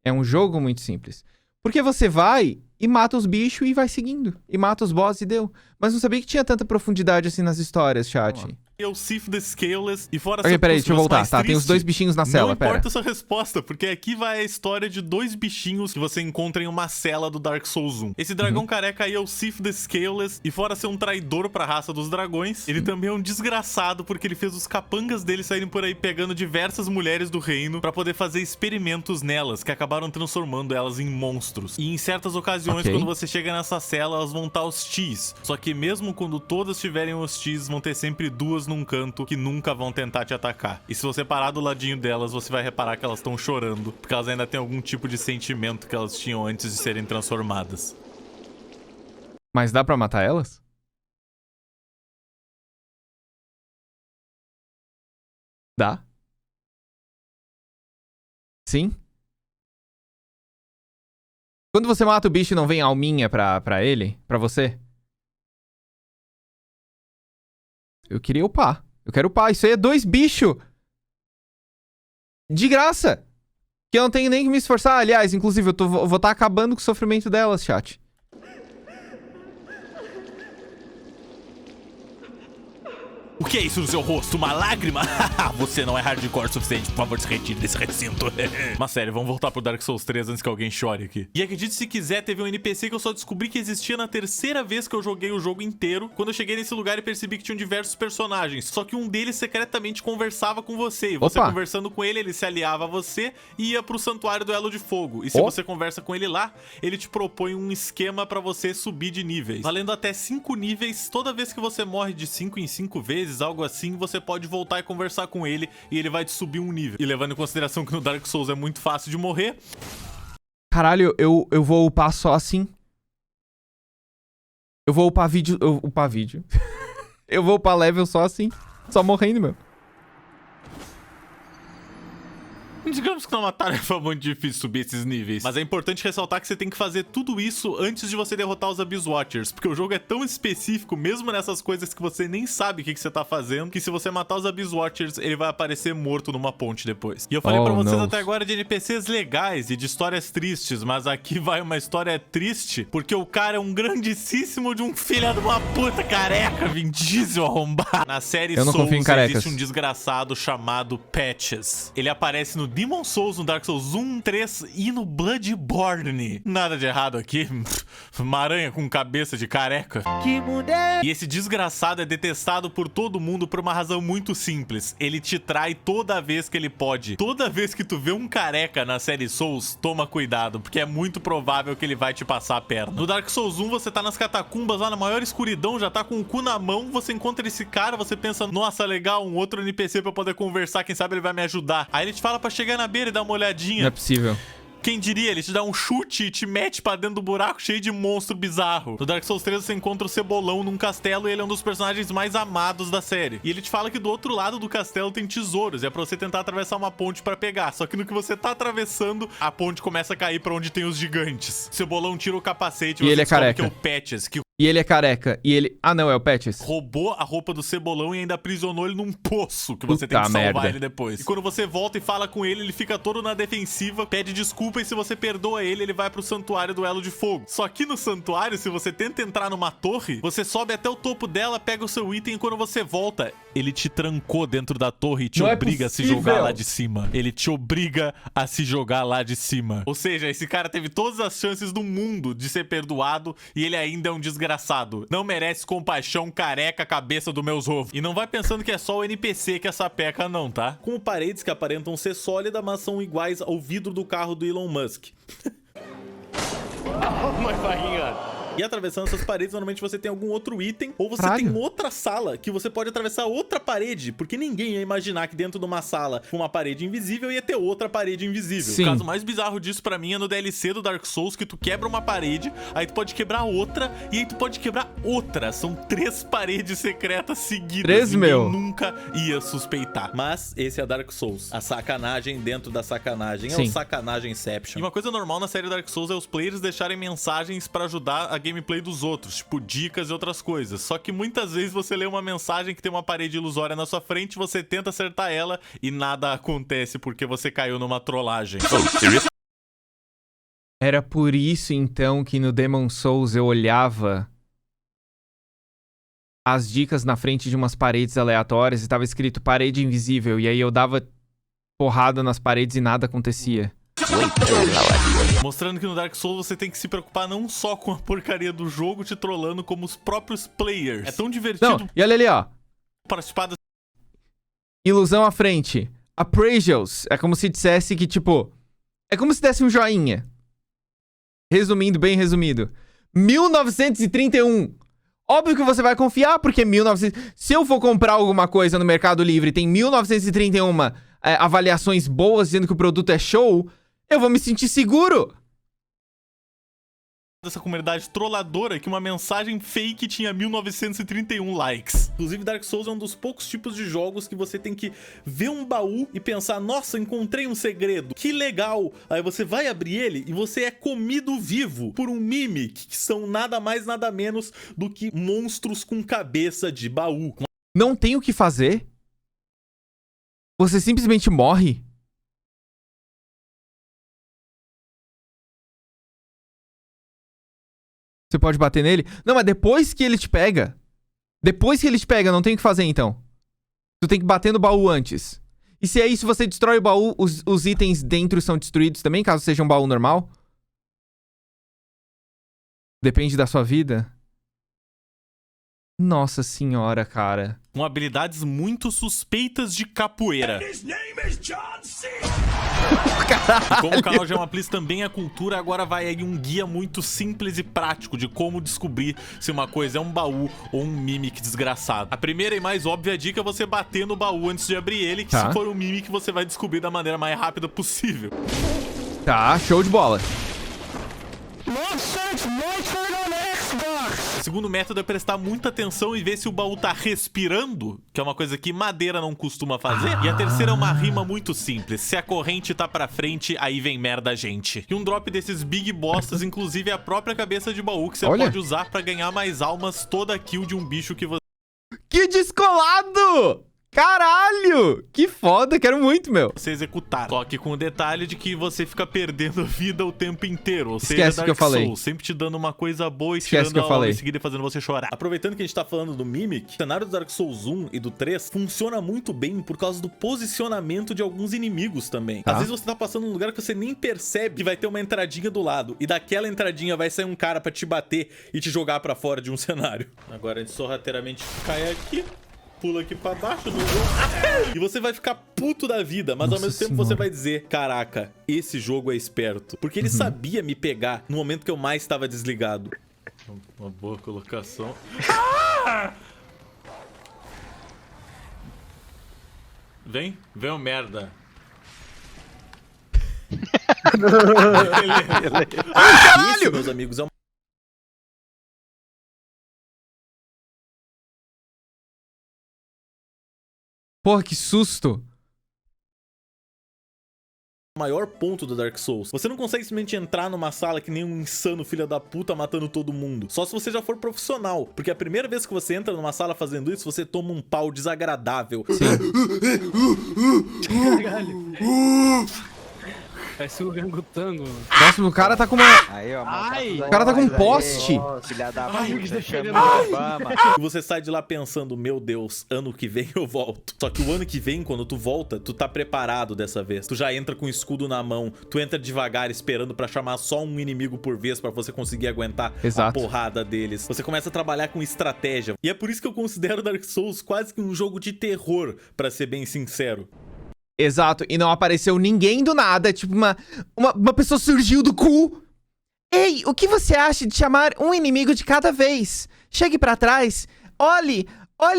É um jogo muito simples. Porque você vai... e mata os bichos e vai seguindo. E mata os bosses e deu. Mas não sabia que tinha tanta profundidade assim nas histórias, chat. É o Sif the Scaleless e fora... Peraí, deixa eu voltar. Tá, tem os dois bichinhos na cela, Não importa a sua resposta, porque aqui vai a história de dois bichinhos que você encontra em uma cela do Dark Souls 1. Esse dragão careca aí é o Sif the Scaleless, e fora ser um traidor pra raça dos dragões, ele também é um desgraçado, porque ele fez os capangas dele saírem por aí pegando diversas mulheres do reino pra poder fazer experimentos nelas, que acabaram transformando elas em monstros. E em certas ocasiões, quando você chega nessa cela, elas vão estar hostis. Só que mesmo quando todas estiverem hostis, vão ter sempre duas num canto que nunca vão tentar te atacar. E se você parar do ladinho delas, você vai reparar que elas estão chorando, porque elas ainda têm algum tipo de sentimento que elas tinham antes de serem transformadas. Mas dá pra matar elas? Dá? Sim? Quando você mata o bicho, não vem alminha pra ele? Pra você? Eu queria upar. Eu quero upar. Isso aí é 2 bichos. De graça. Que eu não tenho nem que me esforçar. Aliás, inclusive, eu vou estar acabando com o sofrimento delas, chat. O que é isso no seu rosto? Uma lágrima? Você não é hardcore o suficiente, por favor, se retire desse recinto. Mas sério, vamos voltar pro Dark Souls 3 antes que alguém chore aqui. E acredite se quiser, teve um NPC que eu só descobri que existia na terceira vez que eu joguei o jogo inteiro, quando eu cheguei nesse lugar e percebi que tinham diversos personagens, só que um deles secretamente conversava com você, e você conversando com ele, ele se aliava a você e ia pro Santuário do Elo de Fogo. E se você conversa com ele lá, ele te propõe um esquema pra você subir de níveis, valendo até 5 níveis. Toda vez que você morre de 5 em 5 vezes, algo assim, você pode voltar e conversar com ele e ele vai te subir um nível. E levando em consideração que no Dark Souls é muito fácil de morrer... Caralho, eu vou upar só assim. Eu vou upar vídeo... upar vídeo. Eu vou upar level só assim. Só morrendo, meu. Digamos que não é uma tarefa muito difícil subir esses níveis, mas é importante ressaltar que você tem que fazer tudo isso antes de você derrotar os Abyss Watchers, porque o jogo é tão específico, mesmo nessas coisas que você nem sabe o que você tá fazendo, que se você matar os Abyss Watchers, ele vai aparecer morto numa ponte depois. E eu falei pra vocês até agora de NPCs legais e de histórias tristes, mas aqui vai uma história triste, porque o cara é um grandíssimo de um filho de uma puta careca, Vin Diesel arrombado. Na série Souls existe um desgraçado chamado Patches. Ele aparece no Demon Souls, no Dark Souls 1, 3 e no Bloodborne. Nada de errado aqui. Uma aranha com cabeça de careca. Que mundo é? E esse desgraçado é detestado por todo mundo por uma razão muito simples. Ele te trai toda vez que ele pode. Toda vez que tu vê um careca na série Souls, toma cuidado, porque é muito provável que ele vai te passar a perna. No Dark Souls 1, você tá nas catacumbas, lá na maior escuridão, já tá com o cu na mão, você encontra esse cara, você pensa, nossa, legal, um outro NPC pra poder conversar, quem sabe ele vai me ajudar. Aí ele te fala pra chegar na beira e dar uma olhadinha. Não é possível. Quem diria, ele te dá um chute e te mete pra dentro do buraco cheio de monstro bizarro. No Dark Souls 3 você encontra o Cebolão num castelo e ele é um dos personagens mais amados da série. E ele te fala que do outro lado do castelo tem tesouros, e é pra você tentar atravessar uma ponte pra pegar. Só que no que você tá atravessando, a ponte começa a cair pra onde tem os gigantes. Cebolão tira o capacete e ele é careca. Que é o Patches, que e ele é careca. E ele... Ah, não, é o Patches. Roubou a roupa do Cebolão e ainda aprisionou ele num poço, que você tem que salvar ele depois. E quando você volta e fala com ele, ele fica todo na defensiva, pede desculpa, e se você perdoa ele, ele vai pro Santuário do Elo de Fogo. Só que no Santuário, se você tenta entrar numa torre, você sobe até o topo dela, pega o seu item, e quando você volta, ele te trancou dentro da torre e te obriga a se jogar lá de cima. Ele te obriga a se jogar lá de cima. Ou seja, esse cara teve todas as chances do mundo de ser perdoado e ele ainda é um desgraçado. Não merece compaixão, careca, cabeça do meus ovos. E não vai pensando que é só o NPC que é sapeca não, tá? Com paredes que aparentam ser sólidas, mas são iguais ao vidro do carro do Elon Musk. Oh my fucking God. E atravessando essas paredes, normalmente você tem algum outro item, ou você tem outra sala que você pode atravessar outra parede, porque ninguém ia imaginar que dentro de uma sala com uma parede invisível ia ter outra parede invisível. Sim. O caso mais bizarro disso pra mim é no DLC do Dark Souls, que tu quebra uma parede, aí tu pode quebrar outra, e aí tu pode quebrar outra. São 3 paredes secretas seguidas. 3, meu. Nunca ia suspeitar. Mas esse é Dark Souls. A sacanagem dentro da sacanagem. Sim. É o sacanagem-ception. E uma coisa normal na série Dark Souls é os players deixarem mensagens pra ajudar a gameplay dos outros, tipo dicas e outras coisas. Só que muitas vezes você lê uma mensagem que tem uma parede ilusória na sua frente, você tenta acertar ela e nada acontece porque você caiu numa trollagem. Era por isso, então, que no Demon Souls eu olhava as dicas na frente de umas paredes aleatórias e tava escrito parede invisível, e aí eu dava porrada nas paredes e nada acontecia. Mostrando que no Dark Souls você tem que se preocupar não só com a porcaria do jogo te trollando, como os próprios players. É tão divertido. Não, e olha ali, ó. Participar das... Ilusão à frente. Appraisals. É como se dissesse que, tipo... É como se desse um joinha. Resumindo, bem resumido. 1931. Óbvio que você vai confiar, porque 1900... Se eu for comprar alguma coisa no Mercado Livre e tem 1931 avaliações boas dizendo que o produto é show... Eu vou me sentir seguro. Dessa comunidade trolladora que uma mensagem fake tinha 1931 likes. Inclusive, Dark Souls é um dos poucos tipos de jogos que você tem que ver um baú e pensar, nossa, encontrei um segredo, que legal. Aí você vai abrir ele e você é comido vivo por um Mimic, que são nada mais nada menos do que monstros com cabeça de baú. Não tem o que fazer. Você simplesmente morre. Você pode bater nele? Não, mas depois que ele te pega. Depois que ele te pega, não tem o que fazer, então. Tu tem que bater no baú antes. E se é isso, você destrói o baú, os itens dentro são destruídos também, caso seja um baú normal? Depende da sua vida? Nossa senhora, cara. Com habilidades muito suspeitas de capoeira. E como o canal já é uma playlist também a cultura, agora vai aí um guia muito simples e prático de como descobrir se uma coisa é um baú ou um Mimic desgraçado. A primeira e mais óbvia dica é você bater no baú antes de abrir ele, que se for um Mimic você vai descobrir da maneira mais rápida possível. Tá, show de bola. O segundo método é prestar muita atenção e ver se o baú tá respirando, que é uma coisa que madeira não costuma fazer. E a terceira é uma rima muito simples. Se a corrente tá pra frente, aí vem merda, gente. E um drop desses big bostas, inclusive, é a própria cabeça de baú, que você pode usar pra ganhar mais almas toda kill de um bicho que você... Que descolado! Caralho! Que foda, quero muito, meu. Você executar. Só que com o detalhe de que você fica perdendo vida o tempo inteiro. Ou Esquece seja, Dark que eu falei. Souls, sempre te dando uma coisa boa e Esquece tirando que eu a falei. em seguida e fazendo você chorar. Aproveitando que a gente tá falando do Mimic, o cenário do Dark Souls 1 e do 3 funciona muito bem por causa do posicionamento de alguns inimigos também. Às vezes você tá passando num lugar que você nem percebe que vai ter uma entradinha do lado. E daquela entradinha vai sair um cara pra te bater e te jogar pra fora de um cenário. Agora a gente sorrateiramente cai aqui. Pula aqui pra baixo no jogo. E você vai ficar puto da vida, mas ao mesmo tempo você vai dizer: caraca, esse jogo é esperto. Porque ele sabia me pegar no momento que eu mais estava desligado. Uma boa colocação. Vem o merda. Caralho! Isso, meus amigos, é uma... Porra, que susto. o maior ponto do Dark Souls. Você não consegue simplesmente entrar numa sala que nem um insano filho da puta matando todo mundo. Só se você já for profissional. Porque a primeira vez que você entra numa sala fazendo isso, você toma um pau desagradável. Parece o orangotango. Nossa, o cara tá com uma... Aí, ó, O cara tá com um poste. Filha da Ai, puta, tá chama pegando o Obama. E você sai de lá pensando, meu Deus, ano que vem eu volto. Só que o ano que vem, quando tu volta, tu tá preparado dessa vez. Tu já entra com o escudo na mão, tu entra devagar esperando pra chamar só um inimigo por vez pra você conseguir aguentar a porrada deles. Você começa a trabalhar com estratégia. E é por isso que eu considero Dark Souls quase que um jogo de terror, pra ser bem sincero. Exato, e não apareceu ninguém do nada, tipo uma pessoa surgiu do cu. Ei, o que você acha de chamar um inimigo de cada vez? Chegue pra trás, olhe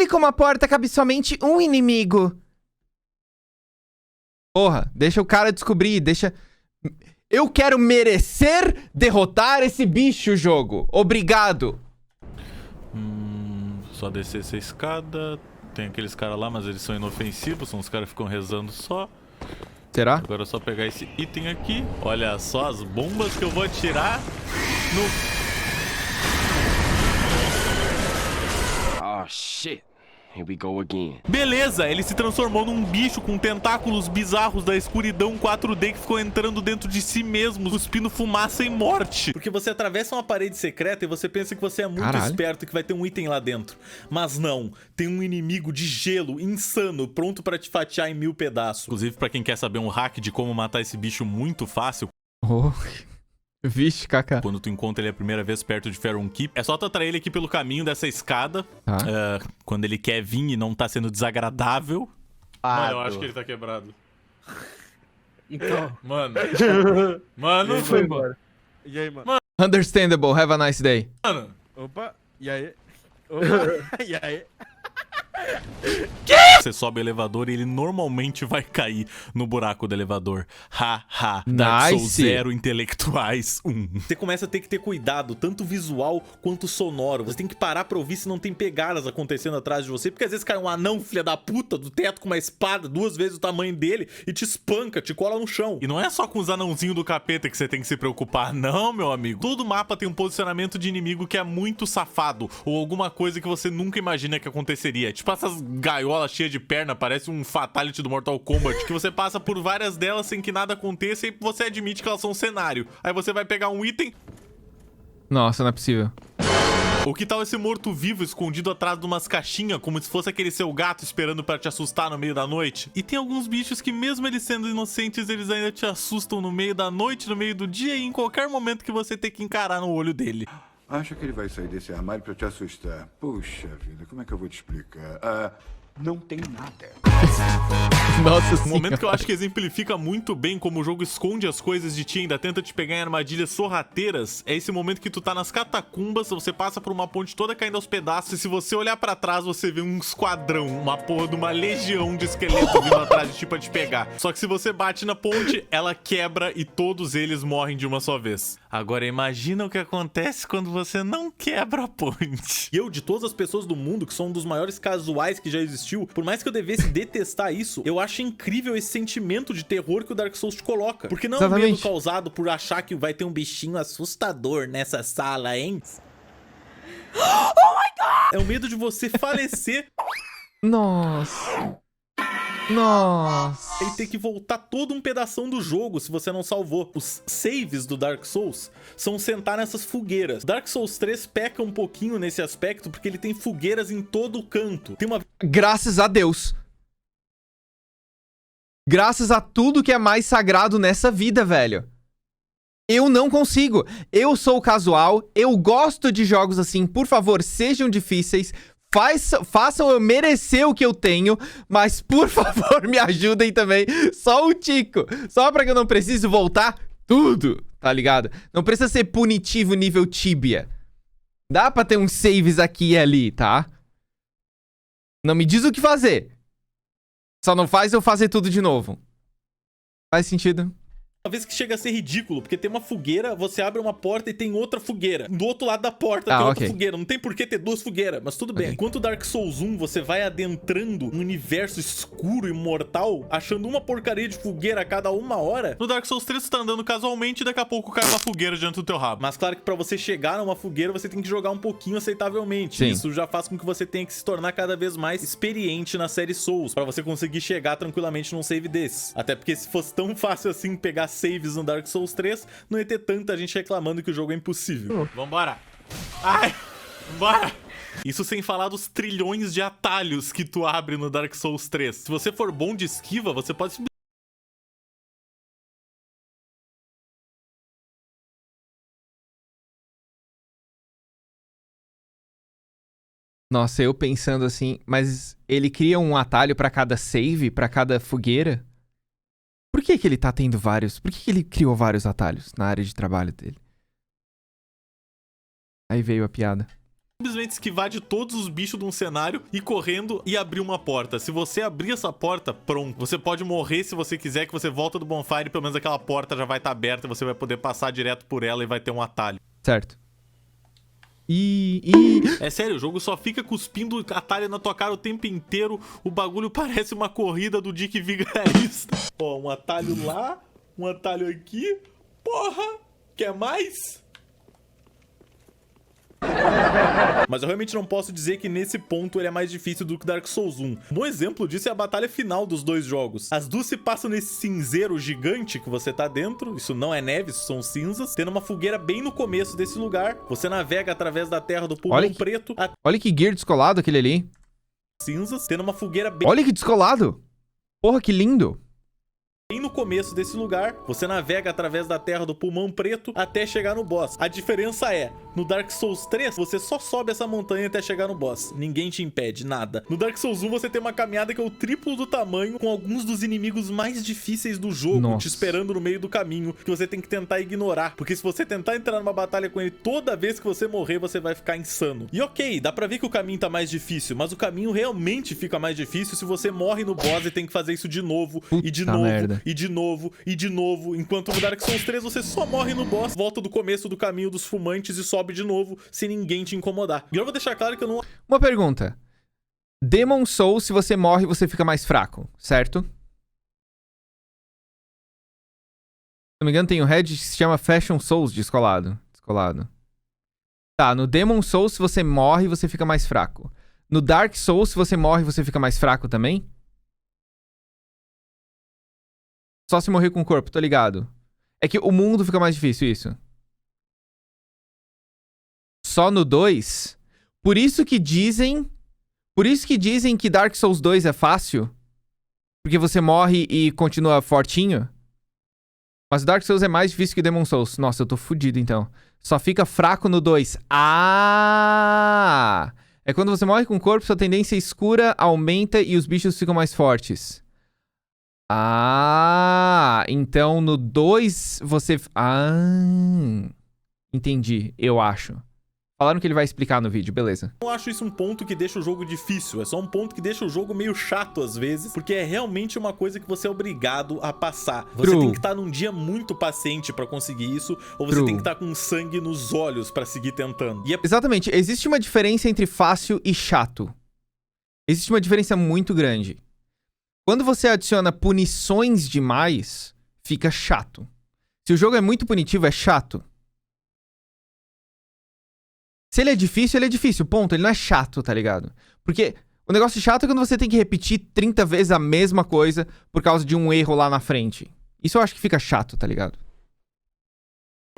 como a porta cabe somente um inimigo. Porra, deixa o cara descobrir, deixa... Eu quero merecer derrotar esse bicho, jogo. Obrigado. Só descer essa escada... Tem aqueles caras lá, mas eles são inofensivos, são os caras que ficam rezando só. Será? Agora é só pegar esse item aqui. Olha só as bombas que eu vou atirar no... Oh, shit. Here we go again. Beleza, ele se transformou num bicho com tentáculos bizarros da escuridão 4D que ficou entrando dentro de si mesmo, cuspindo fumaça e morte. Porque você atravessa uma parede secreta e você pensa que você é muito esperto e que vai ter um item lá dentro. Mas não, tem um inimigo de gelo insano, pronto pra te fatiar em 1000 pedaços. Inclusive, pra quem quer saber um hack de como matar esse bicho muito fácil... Oh... Vixe, kaká. Quando tu encontra ele a primeira vez perto de Faron Keep, é só tu atrair ele aqui pelo caminho dessa escada. Quando ele quer vir e não tá sendo desagradável. Mano, eu acho que ele tá quebrado. Então. Mano. Mano. Foi embora. E aí, mano? Understandable, have a nice day. Mano. Opa, e aí? Opa, e aí? Você sobe o elevador e ele normalmente vai cair no buraco do elevador. Dark Souls 0 intelectuais 1. Você começa a ter que ter cuidado, tanto visual quanto sonoro. Você tem que parar pra ouvir se não tem pegadas acontecendo atrás de você. Porque às vezes cai um anão, filha da puta, do teto com uma espada 2 vezes o tamanho dele e te espanca, te cola no chão. E não é só com os anãozinhos do capeta que você tem que se preocupar, não, meu amigo. Todo mapa tem um posicionamento de inimigo que é muito safado, ou alguma coisa que você nunca imagina que aconteceria. Tipo essas gaiolas cheias de perna, parece um fatality do Mortal Kombat, que você passa por várias delas sem que nada aconteça e você admite que elas são um cenário. Aí você vai pegar um item... Nossa, não é possível. Ou que tal esse morto-vivo escondido atrás de umas caixinhas, como se fosse aquele seu gato esperando pra te assustar no meio da noite? E tem alguns bichos que, mesmo eles sendo inocentes, eles ainda te assustam no meio da noite, no meio do dia e em qualquer momento que você tem que encarar no olho dele. Acha que ele vai sair desse armário pra te assustar? Puxa vida, como é que eu vou te explicar? Não tem nada. Nossa Um senhora. momento que eu acho que exemplifica muito bem como o jogo esconde as coisas de ti e ainda tenta te pegar em armadilhas sorrateiras é esse momento que tu tá nas catacumbas, você passa por uma ponte toda caindo aos pedaços e se você olhar pra trás você vê um esquadrão, uma porra de uma legião de esqueletos vindo atrás de ti pra te pegar. Só que se você bate na ponte, ela quebra e todos eles morrem de uma só vez. Agora imagina o que acontece quando você não quebra a ponte. E eu, de todas as pessoas do mundo, que sou um dos maiores casuais que já existiu, por mais que eu devesse detestar isso, eu acho incrível esse sentimento de terror que o Dark Souls te coloca. Porque não é um medo causado por achar que vai ter um bichinho assustador nessa sala, hein? Oh my God! É o medo de você falecer. Nossa. Nossa. E ter que voltar todo um pedação do jogo se você não salvou. Os saves do Dark Souls são sentar nessas fogueiras. Dark Souls 3 peca um pouquinho nesse aspecto porque ele tem fogueiras em todo o canto. Tem uma... Graças a Deus. Graças a tudo que é mais sagrado nessa vida, velho. Eu não consigo. Eu sou casual, eu gosto de jogos assim. Por favor, sejam difíceis. Façam eu merecer o que eu tenho, mas por favor me ajudem também. Só o tico. Só pra que eu não precise voltar tudo, tá ligado? Não precisa ser punitivo nível Tibia. Dá pra ter uns saves aqui e ali, tá? Não me diz o que fazer. Só não faz eu fazer tudo de novo. Faz sentido? Uma vez que chega a ser ridículo, porque tem uma fogueira, você abre uma porta e tem outra fogueira. Do outro lado da porta tem outra fogueira. Não tem por que ter duas fogueiras, mas tudo bem. Enquanto Dark Souls 1, você vai adentrando um universo escuro e mortal, achando uma porcaria de fogueira a cada 1 hora. No Dark Souls 3, você tá andando casualmente e daqui a pouco cai uma fogueira diante do teu rabo. Mas claro que pra você chegar numa fogueira, você tem que jogar um pouquinho aceitavelmente. Sim. Isso já faz com que você tenha que se tornar cada vez mais experiente na série Souls, pra você conseguir chegar tranquilamente num save desse. Até porque se fosse tão fácil assim pegar saves no Dark Souls 3, não ia ter tanta gente reclamando que o jogo é impossível. Vambora! Ai! Vambora! Isso sem falar dos trilhões de atalhos que tu abre no Dark Souls 3. Se você for bom de esquiva, você pode simplesmente... Nossa, eu pensando assim, mas ele cria um atalho pra cada save, pra cada fogueira? Por que ele tá tendo vários? Por que ele criou vários atalhos na área de trabalho dele? Aí veio a piada. Simplesmente esquivar de todos os bichos de um cenário e correndo e abrir uma porta. Se você abrir essa porta, pronto. Você pode morrer se você quiser, que você volta do bonfire e pelo menos aquela porta já vai estar aberta e você vai poder passar direto por ela e vai ter um atalho. Certo. É sério, o jogo só fica cuspindo atalho na tua cara o tempo inteiro. O bagulho parece uma corrida do Dick Vigarista. Ó, um atalho lá, um atalho aqui. Porra, quer mais? Mas eu realmente não posso dizer que nesse ponto ele é mais difícil do que Dark Souls 1. Um exemplo disso é a batalha final dos dois jogos. As duas se passam nesse cinzeiro gigante que você tá dentro. Isso não é neve, isso são cinzas. Tendo uma fogueira bem no começo desse lugar. Você navega através da terra do pulmão preto. Olha que gear descolado aquele ali. Cinzas, tendo uma fogueira bem... Olha que descolado. Porra, que lindo. Bem no começo desse lugar, você navega através da terra do pulmão preto até chegar no boss. A diferença é, no Dark Souls 3, você só sobe essa montanha até chegar no boss. Ninguém te impede, nada. No Dark Souls 1, você tem uma caminhada que é o triplo do tamanho, com alguns dos inimigos mais difíceis do jogo, te esperando no meio do caminho, que você tem que tentar ignorar. Porque se você tentar entrar numa batalha com ele toda vez que você morrer, você vai ficar insano. E ok, dá pra ver que o caminho tá mais difícil, mas o caminho realmente fica mais difícil se você morre no boss e tem que fazer isso de novo, e de novo, e de novo, e de novo. Enquanto no Dark Souls 3 você só morre no boss, volta do começo do caminho dos fumantes e sobe de novo, sem ninguém te incomodar. E eu vou deixar claro que eu não... Uma pergunta. Demon Souls, se você morre, você fica mais fraco, certo? Se não me engano, tem um head que se chama Fashion Souls descolado. Tá, no Demon Souls, se você morre, você fica mais fraco. No Dark Souls, se você morre, você fica mais fraco também? Só se morrer com o corpo, tô ligado. É que o mundo fica mais difícil, isso. Só no 2, Por isso que dizem que Dark Souls 2 é fácil. Porque você morre e continua fortinho. Mas o Dark Souls é mais difícil que Demon Souls. Nossa, eu tô fudido então. Só fica fraco no 2. Ah! É quando você morre com o corpo, sua tendência escura aumenta e os bichos ficam mais fortes. Ah! Então no 2 você... Ah! Entendi, eu acho. Falaram que ele vai explicar no vídeo, beleza. Eu acho isso um ponto que deixa o jogo difícil. É só um ponto que deixa o jogo meio chato às vezes, porque é realmente uma coisa que você é obrigado a passar. Você tem que estar num dia muito paciente pra conseguir isso, ou você tem que estar com sangue nos olhos pra seguir tentando. E Exatamente. Existe uma diferença entre fácil e chato. Existe uma diferença muito grande. Quando você adiciona punições demais, fica chato. Se o jogo é muito punitivo, é chato. Se ele é difícil, ponto. Ele não é chato, tá ligado? Porque o negócio chato é quando você tem que repetir 30 vezes a mesma coisa por causa de um erro lá na frente. Isso eu acho que fica chato, tá ligado?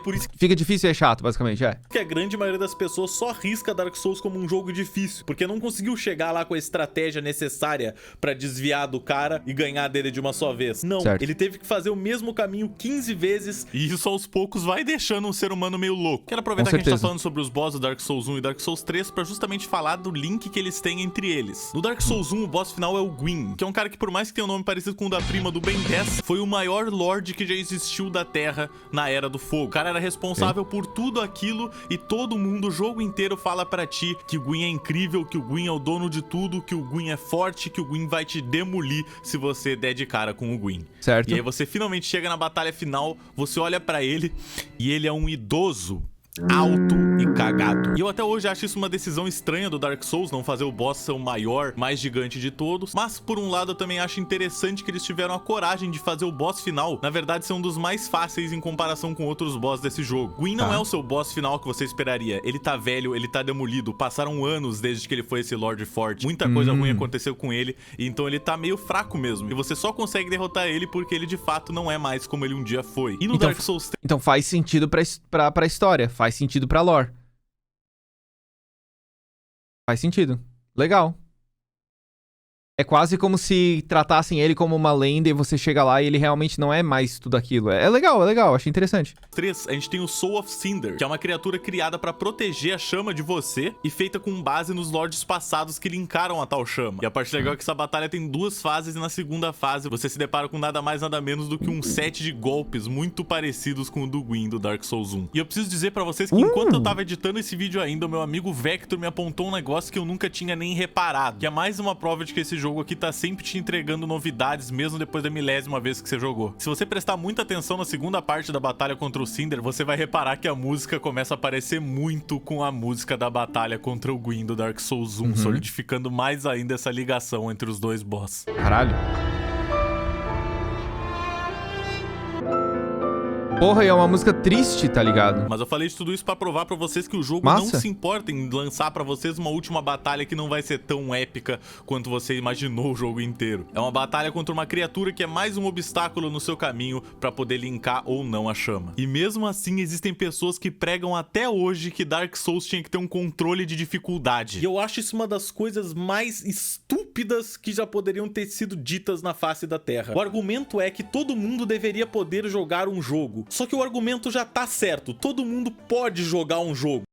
por isso Fica difícil e é chato, basicamente, é. que a grande maioria das pessoas só risca Dark Souls como um jogo difícil, porque não conseguiu chegar lá com a estratégia necessária pra desviar do cara e ganhar dele de uma só vez. Não, Certo. ele teve que fazer o mesmo caminho 15 vezes, e isso aos poucos vai deixando um ser humano meio louco. Quero aproveitar Com que a gente tá certeza. falando sobre os boss do Dark Souls 1 e Dark Souls 3 pra justamente falar do link que eles têm entre eles. No Dark Souls 1, o boss final é o Gwyn, que é um cara que, por mais que tenha um nome parecido com o da prima do Ben 10, foi o maior lord que já existiu da Terra na Era do Fogo. O cara era responsável por tudo aquilo e todo mundo, o jogo inteiro, fala pra ti que o Gwyn é incrível, que o Gwyn é o dono de tudo, que o Gwyn é forte, que o Gwyn vai te demolir se você der de cara com o Gwyn. Certo. E aí você finalmente chega na batalha final, você olha pra ele e ele é um idoso, alto e cagado. E eu até hoje acho isso uma decisão estranha do Dark Souls, não fazer o boss ser o maior, mais gigante de todos. Mas por um lado eu também acho interessante que eles tiveram a coragem de fazer o boss final, na verdade, ser um dos mais fáceis em comparação com outros boss desse jogo. Gwyn não é o seu boss final que você esperaria. Ele tá velho, ele tá demolido, passaram anos desde que ele foi esse Lord forte. Muita coisa ruim aconteceu com ele, e então ele tá meio fraco mesmo. E você só consegue derrotar ele porque ele de fato não é mais como ele um dia foi. E no Então- Dark Souls Então faz sentido pra história, faz sentido pra lore. Faz sentido. Legal. É quase como se tratassem ele como uma lenda e você chega lá e ele realmente não é mais tudo aquilo. É legal, achei interessante. 3, a gente tem o Soul of Cinder, que é uma criatura criada pra proteger a chama de você e feita com base nos lords passados que linkaram a tal chama. E a parte legal é que essa batalha tem duas fases e na segunda fase você se depara com nada mais nada menos do que um set de golpes muito parecidos com o do Gwyn do Dark Souls 1. E eu preciso dizer pra vocês que enquanto eu tava editando esse vídeo ainda, o meu amigo Vector me apontou um negócio que eu nunca tinha nem reparado, que é mais uma prova de que esse jogo aqui tá sempre te entregando novidades, mesmo depois da milésima vez que você jogou. Se você prestar muita atenção na segunda parte da batalha contra o Cinder, você vai reparar que a música começa a parecer muito com a música da batalha contra o Gwyn do Dark Souls 1, solidificando mais ainda essa ligação entre os dois boss. Caralho. Porra, e é uma música triste, tá ligado? Mas eu falei de tudo isso pra provar pra vocês que o jogo Massa. não se importa em lançar pra vocês uma última batalha que não vai ser tão épica quanto você imaginou o jogo inteiro. É uma batalha contra uma criatura que é mais um obstáculo no seu caminho pra poder linkar ou não a chama. E mesmo assim existem pessoas que pregam até hoje que Dark Souls tinha que ter um controle de dificuldade. E eu acho isso uma das coisas mais estúpidas que já poderiam ter sido ditas na face da Terra. O argumento é que todo mundo deveria poder jogar um jogo. Só que o argumento já tá certo, todo mundo pode jogar um jogo.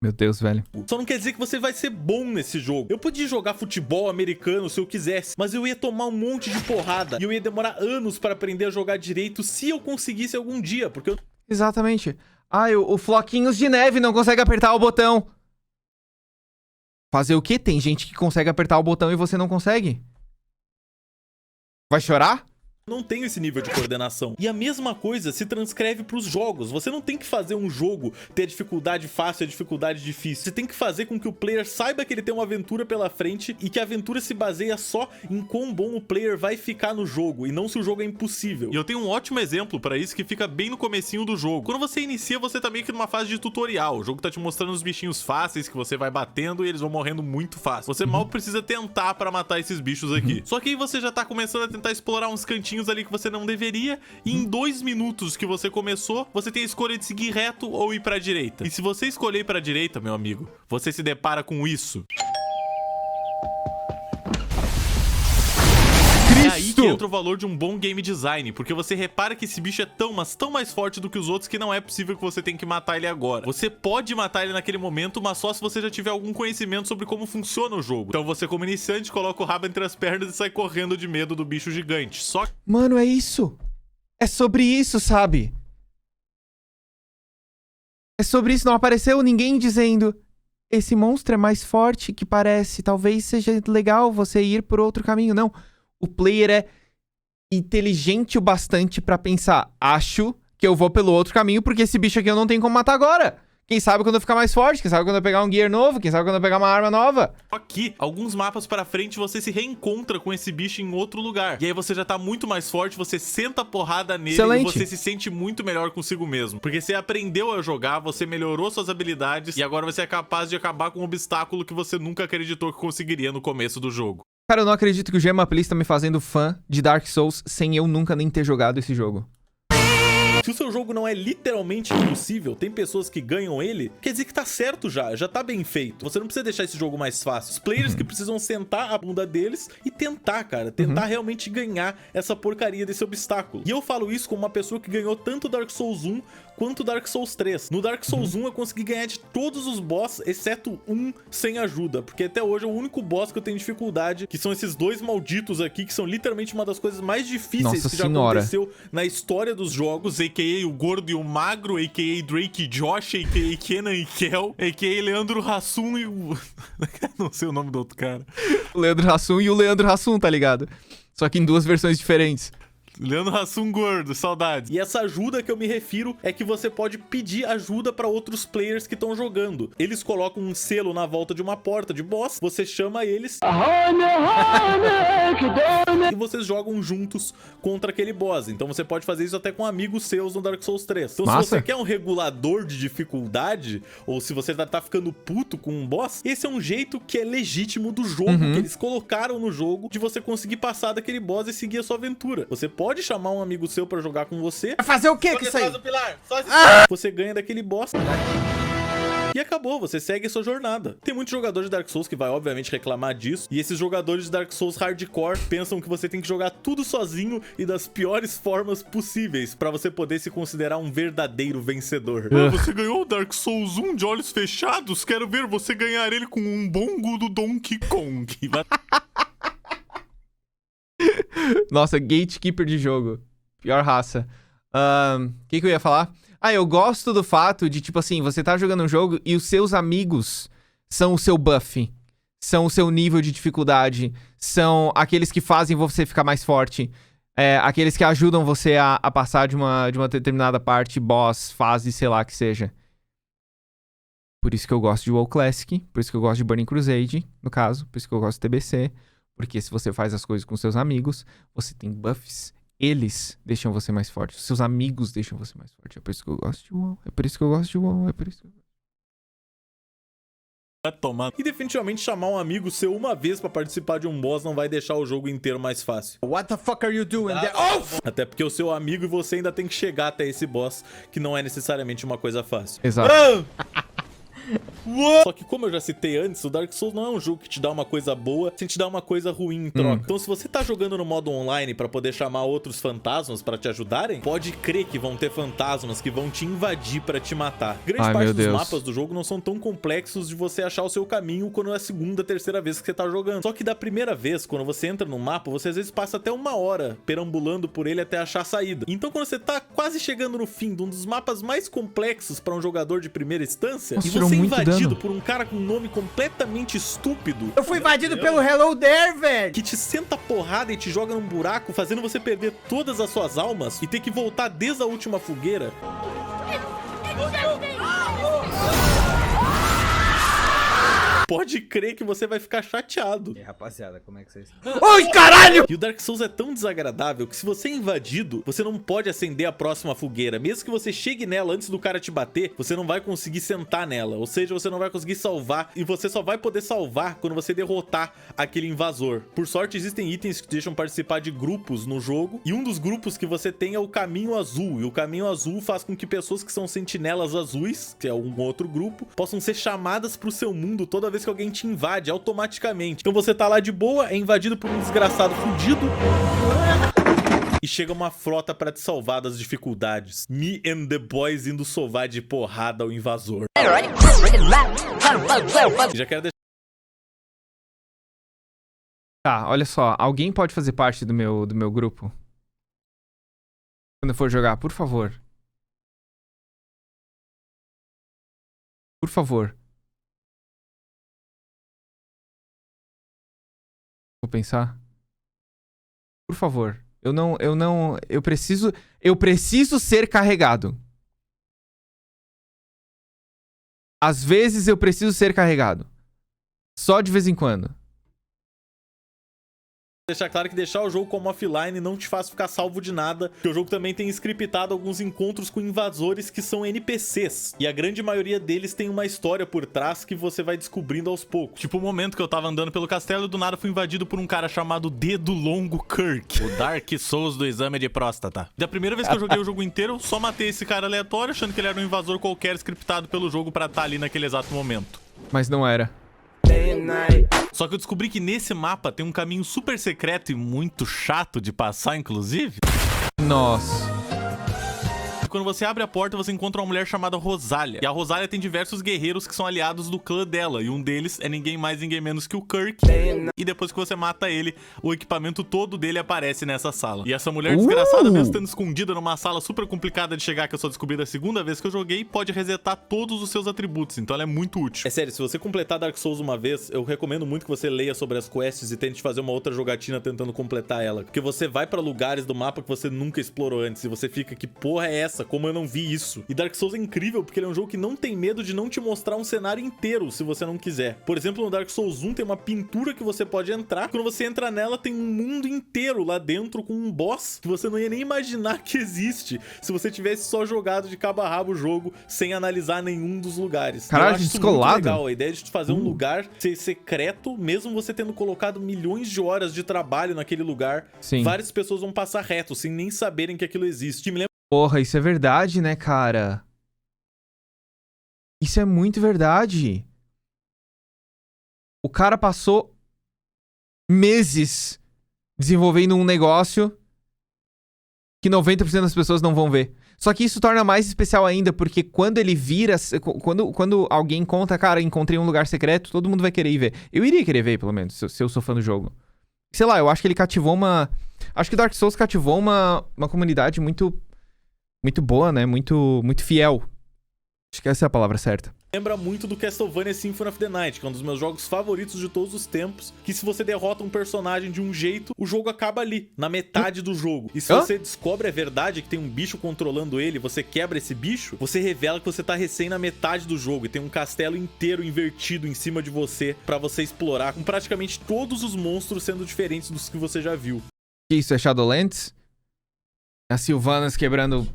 Meu Deus, velho. Só não quer dizer que você vai ser bom nesse jogo. Eu podia jogar futebol americano se eu quisesse, mas eu ia tomar um monte de porrada e eu ia demorar anos pra aprender a jogar direito se eu conseguisse algum dia, porque eu Exatamente. Ai, o Floquinhos de Neve não consegue apertar o botão. Fazer o quê? Tem gente que consegue apertar o botão e você não consegue. Vai chorar? não tenho esse nível de coordenação. E a mesma coisa se transcreve pros jogos. Você não tem que fazer um jogo ter a dificuldade fácil e a dificuldade difícil. Você tem que fazer com que o player saiba que ele tem uma aventura pela frente e que a aventura se baseia só em quão bom o player vai ficar no jogo e não se o jogo é impossível. E eu tenho um ótimo exemplo pra isso que fica bem no comecinho do jogo. Quando você inicia, você tá meio que numa fase de tutorial. O jogo tá te mostrando os bichinhos fáceis que você vai batendo e eles vão morrendo muito fácil. Você mal precisa tentar pra matar esses bichos aqui. Só que aí você já tá começando a tentar explorar uns cantinhos caminhos ali que você não deveria, e em 2 minutos que você começou, você tem a escolha de seguir reto ou ir pra direita. E se você escolher ir pra direita, meu amigo, você se depara com isso. É aí que entra o valor de um bom game design, porque você repara que esse bicho é tão, mas tão mais forte do que os outros que não é possível que você tenha que matar ele agora. Você pode matar ele naquele momento, mas só se você já tiver algum conhecimento sobre como funciona o jogo. Então você, como iniciante, coloca o rabo entre as pernas e sai correndo de medo do bicho gigante. Só que... Mano, é isso. É sobre isso, sabe? É sobre isso. Não apareceu ninguém dizendo: esse monstro é mais forte que parece. Talvez seja legal você ir por outro caminho. Não. O player é inteligente o bastante pra pensar: acho que eu vou pelo outro caminho porque esse bicho aqui eu não tenho como matar agora. Quem sabe quando eu ficar mais forte, quem sabe quando eu pegar um gear novo, quem sabe quando eu pegar uma arma nova. Aqui, alguns mapas pra frente, você se reencontra com esse bicho em outro lugar. E aí você já tá muito mais forte, você senta a porrada nele. Excelente. E você se sente muito melhor consigo mesmo. Porque você aprendeu a jogar, você melhorou suas habilidades e agora você é capaz de acabar com um obstáculo que você nunca acreditou que conseguiria no começo do jogo. Cara, eu não acredito que o Gemma Please tá me fazendo fã de Dark Souls sem eu nunca nem ter jogado esse jogo. Se o seu jogo não é literalmente impossível, tem pessoas que ganham ele, quer dizer que tá certo já tá bem feito. Você não precisa deixar esse jogo mais fácil. Os players que precisam sentar a bunda deles e tentar, cara, tentar realmente ganhar essa porcaria desse obstáculo. E eu falo isso como uma pessoa que ganhou tanto Dark Souls 1 quanto Dark Souls 3. No Dark Souls 1 eu consegui ganhar de todos os boss, exceto um sem ajuda, porque até hoje é o único boss que eu tenho dificuldade, que são esses dois malditos aqui, que são literalmente uma das coisas mais difíceis que já aconteceu na história dos jogos, a.k.a. o gordo e o magro, a.k.a. Drake e Josh, a.k.a. Kenan e Kel, a.k.a. Leandro Hassum e o... não sei o nome do outro cara. O Leandro Hassum e o Leandro Hassum, tá ligado? Só que em duas versões diferentes. Leandro Hassum gordo, saudades. E essa ajuda que eu me refiro é que você pode pedir ajuda pra outros players que estão jogando. Eles colocam um selo na volta de uma porta de boss, você chama eles e vocês jogam juntos contra aquele boss. Então você pode fazer isso até com amigos seus no Dark Souls 3. Então se você quer um regulador de dificuldade, ou se você tá ficando puto com um boss, esse é um jeito que é legítimo do jogo, que eles colocaram no jogo, de você conseguir passar daquele boss e seguir a sua aventura. Você pode chamar um amigo seu pra jogar com você. Vai fazer o quê com isso aí? Você ganha daquele boss. E acabou, você segue a sua jornada. Tem muitos jogadores de Dark Souls que vai obviamente reclamar disso, e esses jogadores de Dark Souls hardcore pensam que você tem que jogar tudo sozinho e das piores formas possíveis pra você poder se considerar um verdadeiro vencedor. Você ganhou o Dark Souls 1 de olhos fechados? Quero ver você ganhar ele com um bongo do Donkey Kong. Nossa, gatekeeper de jogo. Pior raça. Que eu ia falar? Eu gosto do fato de, tipo assim, você tá jogando um jogo e os seus amigos são o seu buff. São o seu nível de dificuldade. São aqueles que fazem você ficar mais forte. Aqueles que ajudam você a passar de uma determinada parte, boss, fase, sei lá que seja. Por isso que eu gosto de WoW Classic. Por isso que eu gosto de Burning Crusade, no caso. Por isso que eu gosto de TBC. Porque se você faz as coisas com seus amigos, você tem buffs. Eles deixam você mais forte. Os seus amigos deixam você mais forte. É por isso que eu gosto de WoW. É por isso que eu gosto de WoW. É por isso que eu... E definitivamente chamar um amigo seu uma vez pra participar de um boss não vai deixar o jogo inteiro mais fácil. What the fuck are you doing there? Até porque o seu amigo e você ainda tem que chegar até esse boss, que não é necessariamente uma coisa fácil. Exato. Só que como eu já citei antes, o Dark Souls não é um jogo que te dá uma coisa boa sem te dar uma coisa ruim em troca. Então se você tá jogando no modo online pra poder chamar outros fantasmas pra te ajudarem, pode crer que vão ter fantasmas que vão te invadir pra te matar. Grande parte dos mapas do jogo não são tão complexos de você achar o seu caminho quando é a segunda, terceira vez que você tá jogando. Só que da primeira vez, quando você entra no mapa, você às vezes passa até 1 hora perambulando por ele até achar a saída. Então quando você tá quase chegando no fim de um dos mapas mais complexos pra um jogador de primeira instância, e você é invadido por um cara com um nome completamente estúpido. Eu fui invadido pelo Hello There, velho! Que te senta porrada e te joga num buraco, fazendo você perder todas as suas almas e ter que voltar desde a última fogueira. pode crer que você vai ficar chateado. E aí, rapaziada, como é que vocês... Oi, caralho! E o Dark Souls é tão desagradável que se você é invadido, você não pode acender a próxima fogueira. Mesmo que você chegue nela antes do cara te bater, você não vai conseguir sentar nela. Ou seja, você não vai conseguir salvar. E você só vai poder salvar quando você derrotar aquele invasor. Por sorte, existem itens que te deixam participar de grupos no jogo. E um dos grupos que você tem é o Caminho Azul. E o Caminho Azul faz com que pessoas que são sentinelas azuis, que é um outro grupo, possam ser chamadas pro seu mundo toda vez que alguém te invade, automaticamente. Então você tá lá de boa, é invadido por um desgraçado fudido e chega uma frota pra te salvar das dificuldades. Me and the boys indo sovar de porrada ao invasor. Já quero deixar... Tá, olha só. Alguém pode fazer parte do meu grupo? Quando eu for jogar, por favor. Por favor. Vou pensar. Por favor. Eu preciso ser carregado. Às vezes eu preciso ser carregado. Só de vez em quando. Deixar claro que deixar o jogo como offline não te faz ficar salvo de nada, porque o jogo também tem scriptado alguns encontros com invasores que são NPCs, e a grande maioria deles tem uma história por trás que você vai descobrindo aos poucos. Tipo o momento que eu tava andando pelo castelo e do nada fui invadido por um cara chamado Dedo Longo Kirk, o Dark Souls do exame de próstata. Da primeira vez que eu joguei o jogo inteiro, eu só matei esse cara aleatório, achando que ele era um invasor qualquer scriptado pelo jogo pra estar ali naquele exato momento. Mas não era. Só que eu descobri que nesse mapa tem um caminho super secreto e muito chato de passar, inclusive. Nossa. Quando você abre a porta, você encontra uma mulher chamada Rosália. E a Rosália tem diversos guerreiros que são aliados do clã dela. E um deles é ninguém mais, ninguém menos que o Kirk. E depois que você mata ele, o equipamento todo dele aparece nessa sala. E essa mulher desgraçada, mesmo estando escondida numa sala super complicada de chegar, que eu só descobri da segunda vez que eu joguei, pode resetar todos os seus atributos. Então ela é muito útil. É sério, se você completar Dark Souls uma vez, eu recomendo muito que você leia sobre as quests e tente fazer uma outra jogatina tentando completar ela. Porque você vai pra lugares do mapa que você nunca explorou antes. E você fica, que porra é essa? Como eu não vi isso? E Dark Souls é incrível porque ele é um jogo que não tem medo de não te mostrar um cenário inteiro se você não quiser. Por exemplo, no Dark Souls 1 tem uma pintura que você pode entrar. Quando você entra nela, tem um mundo inteiro lá dentro com um boss que você não ia nem imaginar que existe se você tivesse só jogado de cabo a rabo o jogo sem analisar nenhum dos lugares. Caralho, eu acho isso descolado. muito legal. A ideia de fazer um lugar ser secreto, mesmo você tendo colocado milhões de horas de trabalho naquele lugar, Sim. várias pessoas vão passar reto sem nem saberem que aquilo existe. Me lembra... Porra, isso é verdade, né, cara? Isso é muito verdade. O cara passou meses desenvolvendo um negócio que 90% das pessoas não vão ver. Só que isso torna mais especial ainda, porque quando ele vira... Quando alguém conta, cara, encontrei um lugar secreto, todo mundo vai querer ir ver. Eu iria querer ver, pelo menos, se eu sou fã do jogo. Sei lá, eu acho que ele cativou uma... Acho que Dark Souls cativou uma comunidade muito boa, né? Muito fiel. Acho que essa é a palavra certa. Lembra muito do Castlevania Symphony of the Night, que é um dos meus jogos favoritos de todos os tempos, que se você derrota um personagem de um jeito, o jogo acaba ali, na metade do jogo. E se você descobre a verdade que tem um bicho controlando ele, você quebra esse bicho, você revela que você tá recém na metade do jogo e tem um castelo inteiro invertido em cima de você pra você explorar, com praticamente todos os monstros sendo diferentes dos que você já viu. Isso é Shadowlands? As Sylvanas quebrando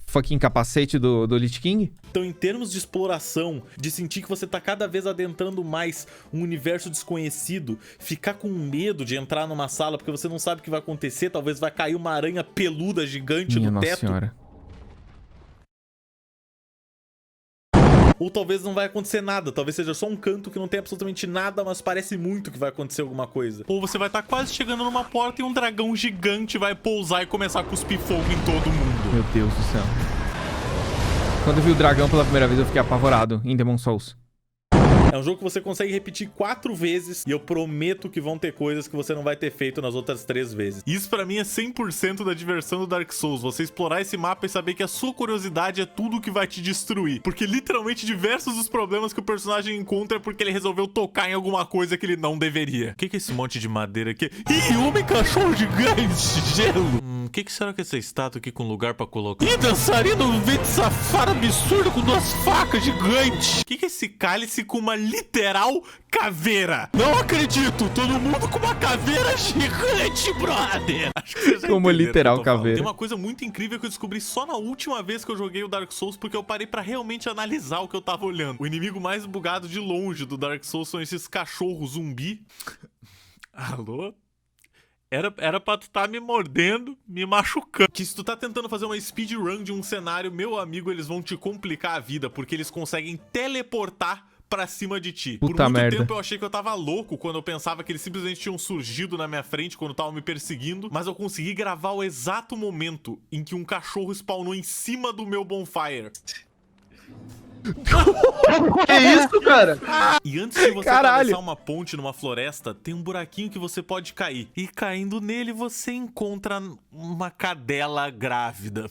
fucking capacete do Lich King? Então, em termos de exploração, de sentir que você tá cada vez adentrando mais um universo desconhecido, ficar com medo de entrar numa sala porque você não sabe o que vai acontecer, talvez vai cair uma aranha peluda gigante no teto. Senhora. Ou talvez não vai acontecer nada, talvez seja só um canto que não tem absolutamente nada, mas parece muito que vai acontecer alguma coisa. Ou você vai estar quase chegando numa porta e um dragão gigante vai pousar e começar a cuspir fogo em todo mundo. Meu Deus do céu. Quando eu vi o dragão pela primeira vez, eu fiquei apavorado em Demon's Souls. É um jogo que você consegue repetir 4 vezes e eu prometo que vão ter coisas que você não vai ter feito nas outras 3 vezes. Isso pra mim é 100% da diversão do Dark Souls, você explorar esse mapa e saber que a sua curiosidade é tudo que vai te destruir. Porque literalmente diversos dos problemas que o personagem encontra é porque ele resolveu tocar em alguma coisa que ele não deveria. O que é esse monte de madeira aqui? Ih, homem cachorro gigante, gelo! O que será que é essa estátua aqui com lugar pra colocar? Ih, dançarino vento safado absurdo com 2 facas gigantes! O que é esse cálice com uma literal caveira. Não acredito, todo mundo com uma caveira gigante, brother. Acho que vocês já Como entenderam literal o que eu tô falando. caveira. Tem uma coisa muito incrível que eu descobri só na última vez que eu joguei o Dark Souls, porque eu parei pra realmente analisar o que eu tava olhando. O inimigo mais bugado de longe do Dark Souls são esses cachorros zumbi. Alô? Era pra tu tá me mordendo, me machucando. Que se tu tá tentando fazer uma speedrun de um cenário, meu amigo, eles vão te complicar a vida, porque eles conseguem teleportar pra cima de ti. Puta Por muito merda. tempo eu achei que eu tava louco quando eu pensava que eles simplesmente tinham surgido na minha frente quando estavam me perseguindo, mas eu consegui gravar o exato momento em que um cachorro spawnou em cima do meu bonfire. Que isso, cara? E antes de você Caralho. atravessar uma ponte numa floresta, tem um buraquinho que você pode cair. E caindo nele, você encontra uma cadela grávida.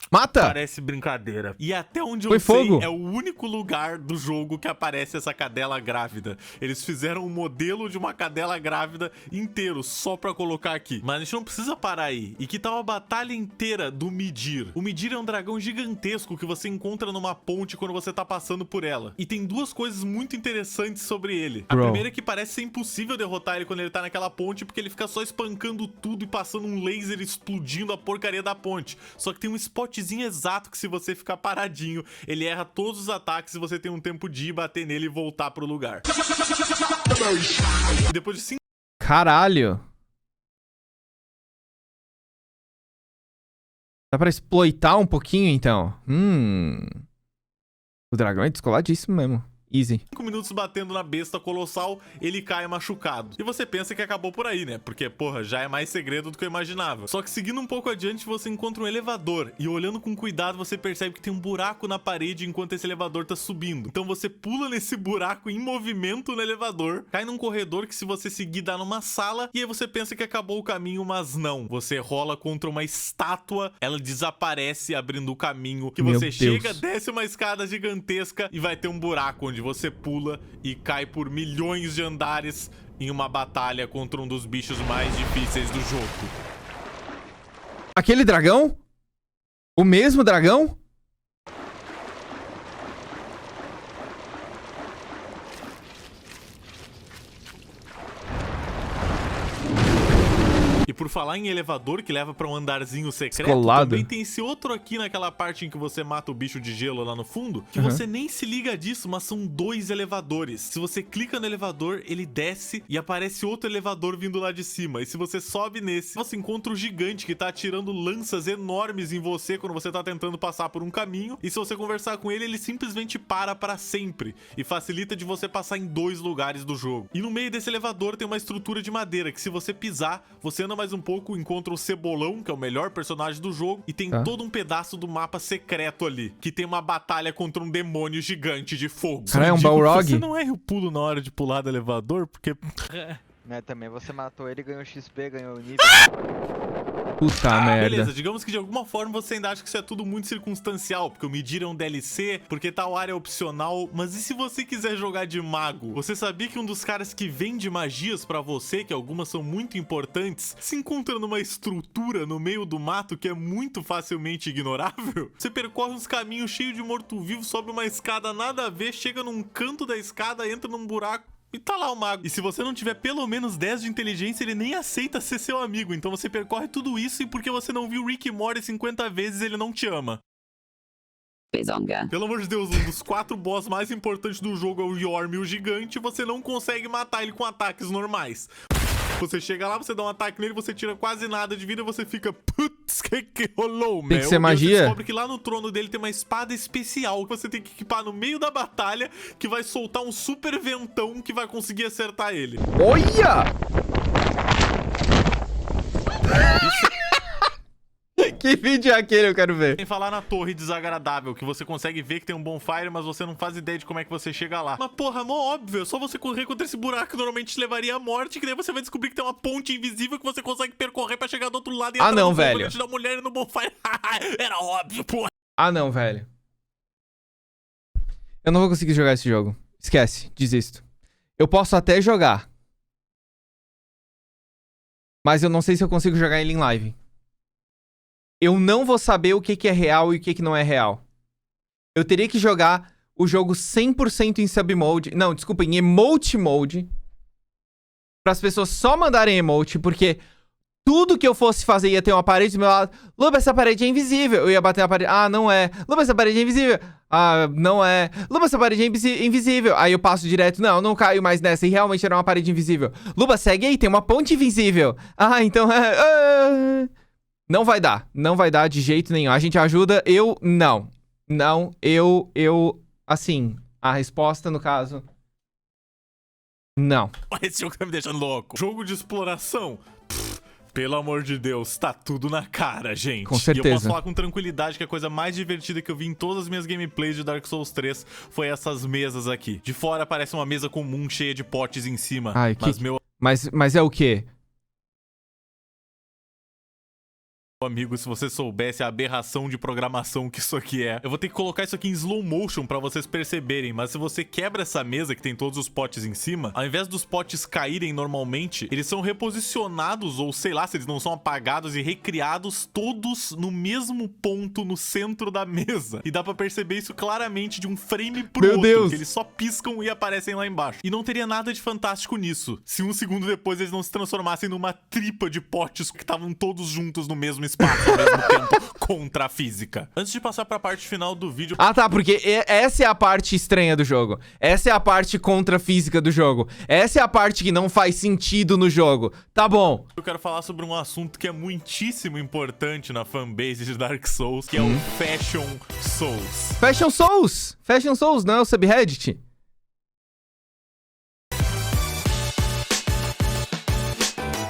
Mata! Parece brincadeira. E até onde eu Foi sei, fogo. é o único lugar do jogo que aparece essa cadela grávida. Eles fizeram um modelo de uma cadela grávida inteiro, só pra colocar aqui. Mas a gente não precisa parar aí. E que tal a batalha inteira do Midir? O Midir é um dragão gigantesco que você encontra numa ponte quando você tá passando por ela. E tem duas coisas muito interessantes sobre ele. A Bro. primeira é que parece ser impossível derrotar ele quando ele tá naquela ponte, porque ele fica só espancando tudo e passando um laser explodindo a porcaria da ponte. Só que tem um spotzinho exato que se você ficar paradinho, ele erra todos os ataques e você tem um tempo de ir bater nele e voltar pro lugar. E depois de 5 Caralho. Dá pra exploitar um pouquinho, então? O dragão é descoladíssimo mesmo. Easy. minutos batendo na besta colossal, ele cai machucado. E você pensa que acabou por aí, né? Porque, porra, já é mais segredo do que eu imaginava. Só que seguindo um pouco adiante, você encontra um elevador. E olhando com cuidado, você percebe que tem um buraco na parede enquanto esse elevador tá subindo. Então você pula nesse buraco em movimento no elevador, cai num corredor que se você seguir dá numa sala, e aí você pensa que acabou o caminho, mas não. Você rola contra uma estátua, ela desaparece abrindo o caminho, que Meu você Deus. chega, desce uma escada gigantesca e vai ter um buraco onde você pula e cai por milhões de andares em uma batalha contra um dos bichos mais difíceis do jogo. Aquele dragão? O mesmo dragão? E por falar em elevador que leva pra um andarzinho secreto, Descolado. também tem esse outro aqui naquela parte em que você mata o bicho de gelo lá no fundo, que você nem se liga disso, mas são 2 elevadores. Se você clica no elevador, ele desce e aparece outro elevador vindo lá de cima. E se você sobe nesse, você encontra o gigante que tá atirando lanças enormes em você quando você tá tentando passar por um caminho. E se você conversar com ele, ele simplesmente para pra sempre e facilita de você passar em 2 lugares do jogo. E no meio desse elevador tem uma estrutura de madeira que se você pisar, você anda mais um pouco, encontra o Cebolão, que é o melhor personagem do jogo, e tem todo um pedaço do mapa secreto ali, que tem uma batalha contra um demônio gigante de fogo. Cara, é um Só digo que Balrog? Você não erra o pulo na hora de pular do elevador, porque... Né, também você matou ele, ganhou XP, ganhou nível. Puta merda. Beleza, digamos que de alguma forma você ainda acha que isso é tudo muito circunstancial, porque o Midir é um DLC, porque tal área é opcional, mas e se você quiser jogar de mago? Você sabia que um dos caras que vende magias pra você, que algumas são muito importantes, se encontra numa estrutura no meio do mato que é muito facilmente ignorável? Você percorre uns caminhos cheios de morto-vivo, sobe uma escada nada a ver, chega num canto da escada, entra num buraco, e tá lá o mago. E se você não tiver pelo menos 10 de inteligência, ele nem aceita ser seu amigo. Então você percorre tudo isso e porque você não viu Rick e Morty 50 vezes, ele não te ama. Pelo amor de Deus, um dos 4 boss mais importantes do jogo é o Yorm, o gigante, e você não consegue matar ele com ataques normais. Você chega lá, você dá um ataque nele, você tira quase nada de vida e você fica... Putz, que rolou, meu? Tem que ser E magia. você descobre que lá no trono dele tem uma espada especial que você tem que equipar no meio da batalha, que vai soltar um super ventão que vai conseguir acertar ele. Olha! Que vídeo é aquele? Eu quero ver. Sem falar na torre desagradável, que você consegue ver que tem um bonfire, mas você não faz ideia de como é que você chega lá. Mas porra, mó óbvio, é só você correr contra esse buraco que normalmente te levaria à morte, que daí você vai descobrir que tem uma ponte invisível que você consegue percorrer pra chegar do outro lado e entrar não, no velho. colete da mulher e no bonfire. Era óbvio, porra. Ah, não, velho. Eu não vou conseguir jogar esse jogo. Esquece, desisto. Eu posso até jogar. Mas eu não sei se eu consigo jogar ele em live. Eu não vou saber o que é real e o que não é real. Eu teria que jogar o jogo 100% em sub mode. Não, desculpa, em emote mode. Para as pessoas só mandarem emote, porque tudo que eu fosse fazer ia ter uma parede do meu lado. Luba, essa parede é invisível. Eu ia bater na parede. Ah, não é. Luba, essa parede é invisível. Ah, não é. Luba, essa parede é invisível. Aí eu passo direto. Não, não caio mais nessa. E realmente era uma parede invisível. Luba, segue aí, tem uma ponte invisível. Ah, então é. Não vai dar. Não vai dar de jeito nenhum. A gente ajuda. Eu, não. Não, eu. Assim, a resposta no caso. Não. Esse jogo tá me deixando louco. Jogo de exploração. Pelo amor de Deus, tá tudo na cara, gente. Com certeza. E eu posso falar com tranquilidade que a coisa mais divertida que eu vi em todas as minhas gameplays de Dark Souls 3 foi essas mesas aqui. De fora parece uma mesa comum cheia de potes em cima. Ai, mas é o quê? Amigo, se você soubesse a aberração de programação que isso aqui é. Eu vou ter que colocar isso aqui em slow motion pra vocês perceberem, mas se você quebra essa mesa que tem todos os potes em cima, ao invés dos potes caírem normalmente, eles são reposicionados, ou sei lá, se eles não são apagados e recriados todos no mesmo ponto no centro da mesa. E dá pra perceber isso claramente de um frame pro Meu outro, Deus. que eles só piscam e aparecem lá embaixo. E não teria nada de fantástico nisso, se um segundo depois eles não se transformassem numa tripa de potes que estavam todos juntos no mesmo espaço ao mesmo tempo contra a física. Antes de passar pra parte final do vídeo... Ah, tá, porque essa é a parte estranha do jogo. Essa é a parte contra a física do jogo. Essa é a parte que não faz sentido no jogo. Tá bom. Eu quero falar sobre um assunto que é muitíssimo importante na fanbase de Dark Souls, que é o Fashion Souls. Fashion Souls! Fashion Souls, não é o subreddit?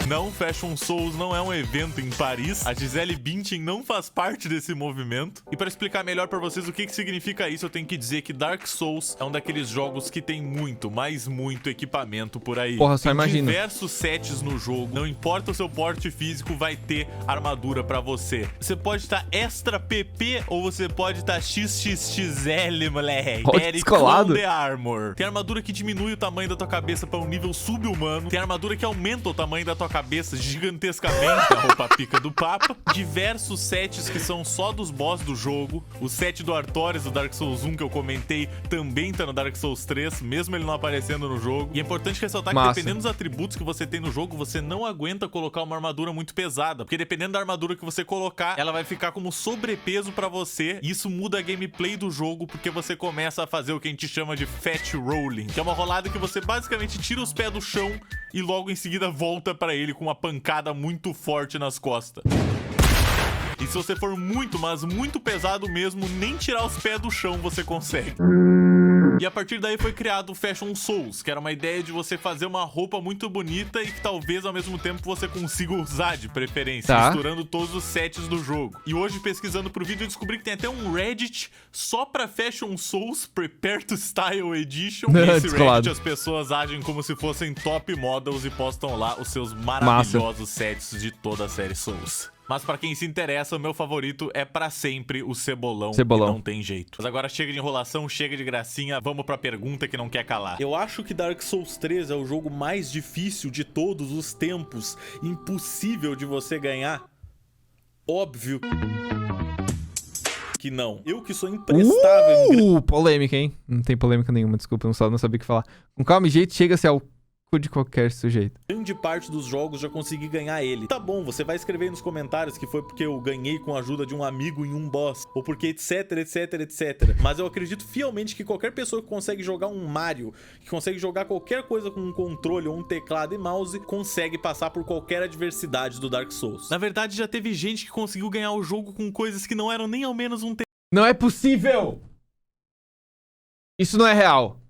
Não, Fashion Souls não é um evento em Paris. A Gisele Bündchen não faz parte desse movimento. E para explicar melhor para vocês o que significa isso, eu tenho que dizer que Dark Souls é um daqueles jogos que tem muito, mas muito equipamento por aí. Porra, só tem imagina. diversos sets no jogo. Não importa o seu porte físico, vai ter armadura para você. Você pode estar extra PP ou você pode estar XXXL, moleque. Olha, descolado. The Armor. Tem armadura que diminui o tamanho da tua cabeça para um nível sub-humano. Tem armadura que aumenta o tamanho da tua cabeça gigantescamente, a roupa pica do Papa. Diversos sets que são só dos boss do jogo. O set do Artorias do Dark Souls 1 que eu comentei também tá no Dark Souls 3, mesmo ele não aparecendo no jogo. E é importante ressaltar que dependendo dos atributos que você tem no jogo, você não aguenta colocar uma armadura muito pesada, porque dependendo da armadura que você colocar, ela vai ficar como sobrepeso pra você. E isso muda a gameplay do jogo, porque você começa a fazer o que a gente chama de fat rolling, que é uma rolada que você basicamente tira os pés do chão e logo em seguida volta pra ele com uma pancada muito forte nas costas. E se você for muito, mas muito pesado mesmo, nem tirar os pés do chão você consegue. E a partir daí foi criado o Fashion Souls, que era uma ideia de você fazer uma roupa muito bonita e que talvez ao mesmo tempo você consiga usar de preferência, misturando todos os sets do jogo. E hoje, pesquisando pro vídeo, eu descobri que tem até um Reddit só pra Fashion Souls Prepare to Style Edition. Nesse Reddit as pessoas agem como se fossem top models e postam lá os seus maravilhosos sets de toda a série Souls. Mas pra quem se interessa, o meu favorito é pra sempre o Cebolão. E não tem jeito. Mas agora chega de enrolação, chega de gracinha, vamos pra pergunta que não quer calar. Eu acho que Dark Souls 3 é o jogo mais difícil de todos os tempos. Impossível de você ganhar. Óbvio que não. Eu que sou imprestável. Polêmica, hein? Não tem polêmica nenhuma, desculpa, não sabia o que falar. Com calma e jeito, chega-se ao cu de qualquer sujeito. Grande parte dos jogos já consegui ganhar ele. Tá bom, você vai escrever aí nos comentários que foi porque eu ganhei com a ajuda de um amigo em um boss, ou porque etc, etc, etc. Mas eu acredito fielmente que qualquer pessoa que consegue jogar um Mario, que consegue jogar qualquer coisa com um controle ou um teclado e mouse, consegue passar por qualquer adversidade do Dark Souls. Na verdade, já teve gente que conseguiu ganhar o jogo com coisas que não eram nem ao menos um Não é possível! Isso não é real.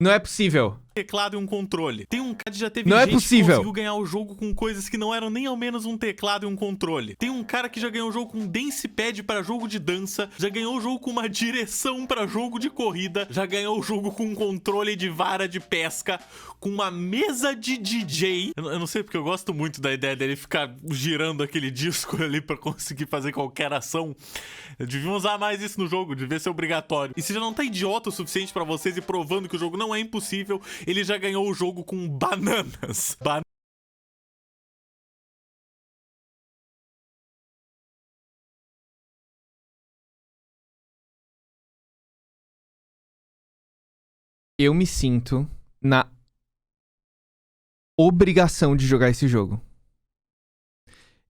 Não é possível. Teclado e um controle. Tem um cara que já teve gente que conseguiu ganhar o jogo com coisas que não eram nem ao menos um teclado e um controle. Tem um cara que já ganhou o jogo com dance pad para jogo de dança, já ganhou o jogo com uma direção para jogo de corrida, já ganhou o jogo com um controle de vara de pesca, com uma mesa de DJ. Eu não sei porque eu gosto muito da ideia dele ficar girando aquele disco ali para conseguir fazer qualquer ação. Deviam usar mais isso no jogo, devia ser obrigatório. E se já não tá idiota o suficiente para vocês e provando que o jogo não é impossível, ele já ganhou o jogo com bananas. Eu me sinto na obrigação de jogar esse jogo.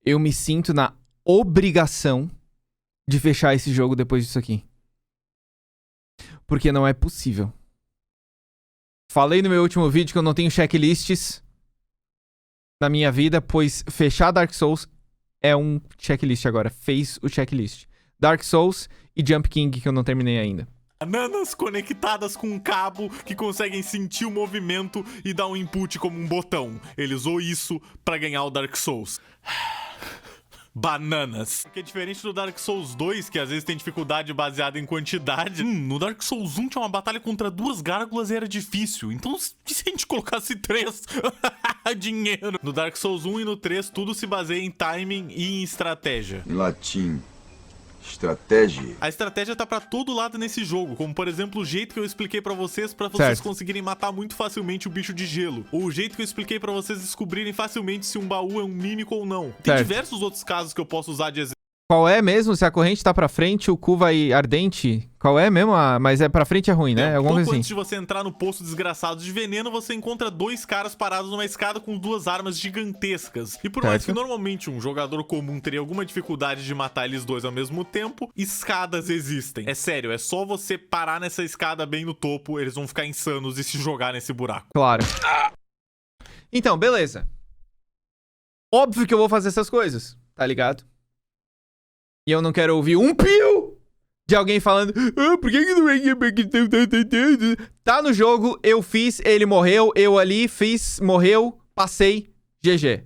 Eu me sinto na obrigação de fechar esse jogo depois disso aqui. Porque não é possível. Falei no meu último vídeo que eu não tenho checklists na minha vida, pois fechar Dark Souls é um checklist agora. Fez o checklist. Dark Souls e Jump King, que eu não terminei ainda. Bananas conectadas com um cabo que conseguem sentir o movimento e dar um input como um botão. Ele usou isso pra ganhar o Dark Souls. Bananas. Porque diferente do Dark Souls 2, que às vezes tem dificuldade baseada em quantidade, no Dark Souls 1 tinha uma batalha contra 2 gárgulas e era difícil. Então, se a gente colocasse 3? Dinheiro. No Dark Souls 1 e no 3, tudo se baseia em timing e em estratégia. Em latim, estratégia. A estratégia tá pra todo lado nesse jogo, como por exemplo o jeito que eu expliquei pra vocês Certo. conseguirem matar muito facilmente o bicho de gelo, ou o jeito que eu expliquei pra vocês descobrirem facilmente se um baú é um mímico ou não. Tem Certo. diversos outros casos que eu posso usar de exemplo. Qual é mesmo? Se a corrente tá pra frente, o cu vai ardente? Qual é mesmo? Mas é pra frente é ruim, né? Alguma coisa Pouco assim. antes de você entrar no poço desgraçado de veneno, você encontra 2 caras parados numa escada com 2 armas gigantescas. E por mais Certo. que normalmente um jogador comum teria alguma dificuldade de matar eles 2 ao mesmo tempo, escadas existem. É sério, é só você parar nessa escada bem no topo, eles vão ficar insanos e se jogar nesse buraco. Claro. Então, beleza. Óbvio que eu vou fazer essas coisas, tá ligado? E eu não quero ouvir um pio de alguém falando, por que não é? Tá no jogo, eu fiz, ele morreu, eu ali fiz, morreu, passei, GG.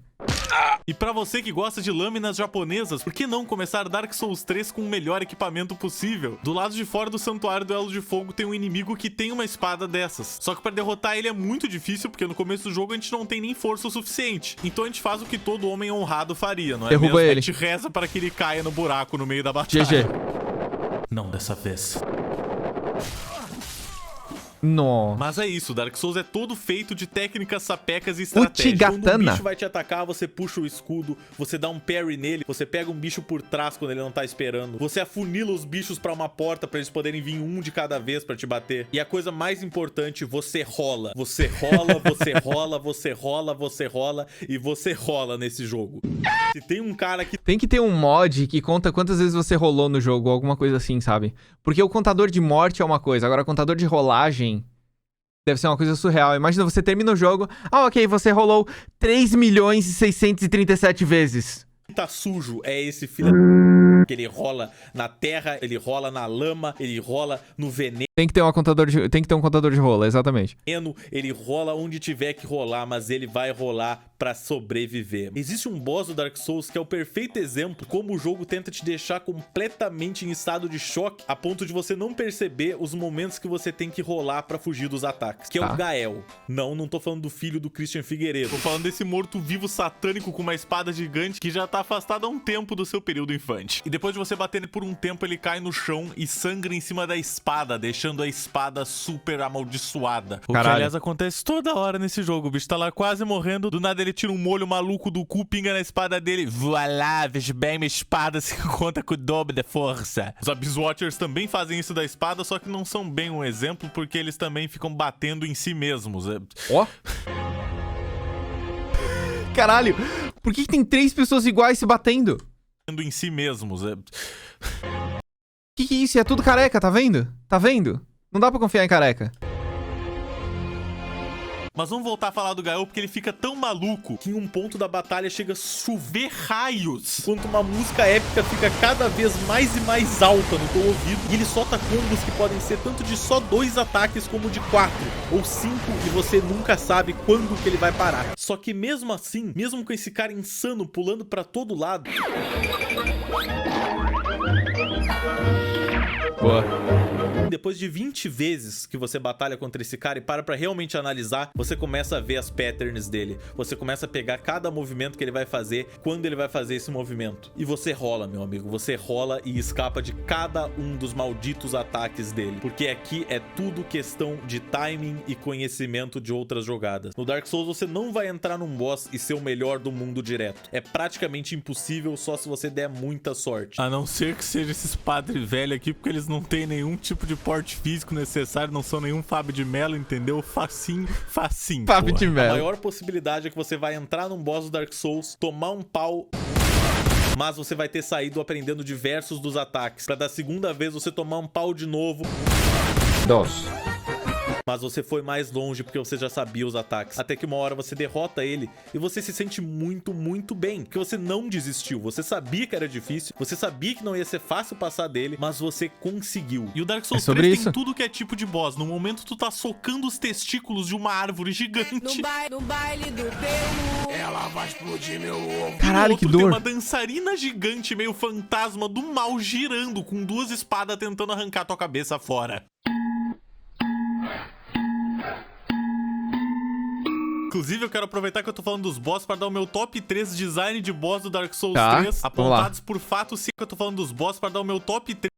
E pra você que gosta de lâminas japonesas, por que não começar Dark Souls 3 com o melhor equipamento possível? Do lado de fora do Santuário do Elo de Fogo tem um inimigo que tem uma espada dessas. Só que pra derrotar ele é muito difícil, porque no começo do jogo a gente não tem nem força o suficiente. Então a gente faz o que todo homem honrado faria, não é Derruba mesmo? ele. A gente reza para que ele caia no buraco no meio da batalha. GG. Não dessa vez. Nossa. Mas é isso, Dark Souls é todo feito de técnicas sapecas e estratégias. Uchigatana. Quando um bicho vai te atacar, você puxa o escudo, você dá um parry nele, você pega um bicho por trás quando ele não tá esperando, você afunila os bichos pra uma porta pra eles poderem vir um de cada vez pra te bater. E a coisa mais importante, você rola. Você rola, você rola, você rola, você rola e você rola nesse jogo. Se tem um cara que... Tem que ter um mod que conta quantas vezes você rolou no jogo, alguma coisa assim, sabe? Porque o contador de morte é uma coisa, agora o contador de rolagem deve ser uma coisa surreal. Imagina, você termina o jogo, ok, você rolou 3.637 vezes. tá sujo é esse filho que ele rola na terra, ele rola na lama, ele rola no veneno. Tem que ter um contador de rola, exatamente. Ele rola onde tiver que rolar, mas ele vai rolar pra sobreviver. Existe um boss do Dark Souls que é o perfeito exemplo como o jogo tenta te deixar completamente em estado de choque, a ponto de você não perceber os momentos que você tem que rolar pra fugir dos ataques, que é o Gael. Não tô falando do filho do Christian Figueiredo. Tô falando desse morto-vivo satânico com uma espada gigante que já tá afastado há um tempo do seu período infante. E depois de você bater ele por um tempo, ele cai no chão e sangra em cima da espada, deixando a espada super amaldiçoada. O que, aliás, acontece toda hora nesse jogo. O bicho tá lá quase morrendo, do nada ele tira um molho maluco do cu, pinga na espada dele. Voilá, veja bem, minha espada se conta com o dobro da força. Os Abyss Watchers também fazem isso da espada, só que não são bem um exemplo, porque eles também ficam batendo em si mesmos. Ó. Caralho, por que tem 3 pessoas iguais se batendo? Em si mesmos. Que é isso? É tudo careca, tá vendo? Tá vendo? Não dá pra confiar em careca. Mas vamos voltar a falar do Gael, porque ele fica tão maluco que em um ponto da batalha chega a chover raios, enquanto uma música épica fica cada vez mais e mais alta no teu ouvido, e ele solta combos que podem ser tanto de só 2 ataques como de 4 ou 5, e você nunca sabe quando que ele vai parar. Só que mesmo assim, mesmo com esse cara insano pulando pra todo lado... Boa. Depois de 20 vezes que você batalha contra esse cara e para pra realmente analisar, você começa a ver as patterns dele. Você começa a pegar cada movimento que ele vai fazer, quando ele vai fazer esse movimento. E você rola, meu amigo. Você rola e escapa de cada um dos malditos ataques dele. Porque aqui é tudo questão de timing e conhecimento de outras jogadas. No Dark Souls você não vai entrar num boss e ser o melhor do mundo direto. É praticamente impossível só se você der muita sorte. A não ser que seja esses padres velhos aqui, porque eles não têm nenhum tipo de porte físico necessário, não sou nenhum Fábio de Mello, entendeu? Facinho, facinho. Fábio de A Mello. maior possibilidade é que você vai entrar num boss do Dark Souls, tomar um pau, mas você vai ter saído aprendendo diversos dos ataques, pra da segunda vez você tomar um pau de novo. Mas você foi mais longe porque você já sabia os ataques. Até que uma hora você derrota ele e você se sente muito, muito bem. Porque você não desistiu. Você sabia que era difícil. Você sabia que não ia ser fácil passar dele. Mas você conseguiu. E o Dark Souls 3 tem tudo que é tipo de boss. No momento tu tá socando os testículos de uma árvore gigante. No baile do teu... Ela vai explodir meu ovo. Caralho, que dor. Tem uma dançarina gigante, meio fantasma do mal, girando com duas espadas tentando arrancar tua cabeça fora. Inclusive, eu quero aproveitar que eu tô falando dos boss para dar o meu top 3 design de boss do Dark Souls 3, apontados por fato, sim, que eu tô falando dos boss para dar o meu top 3.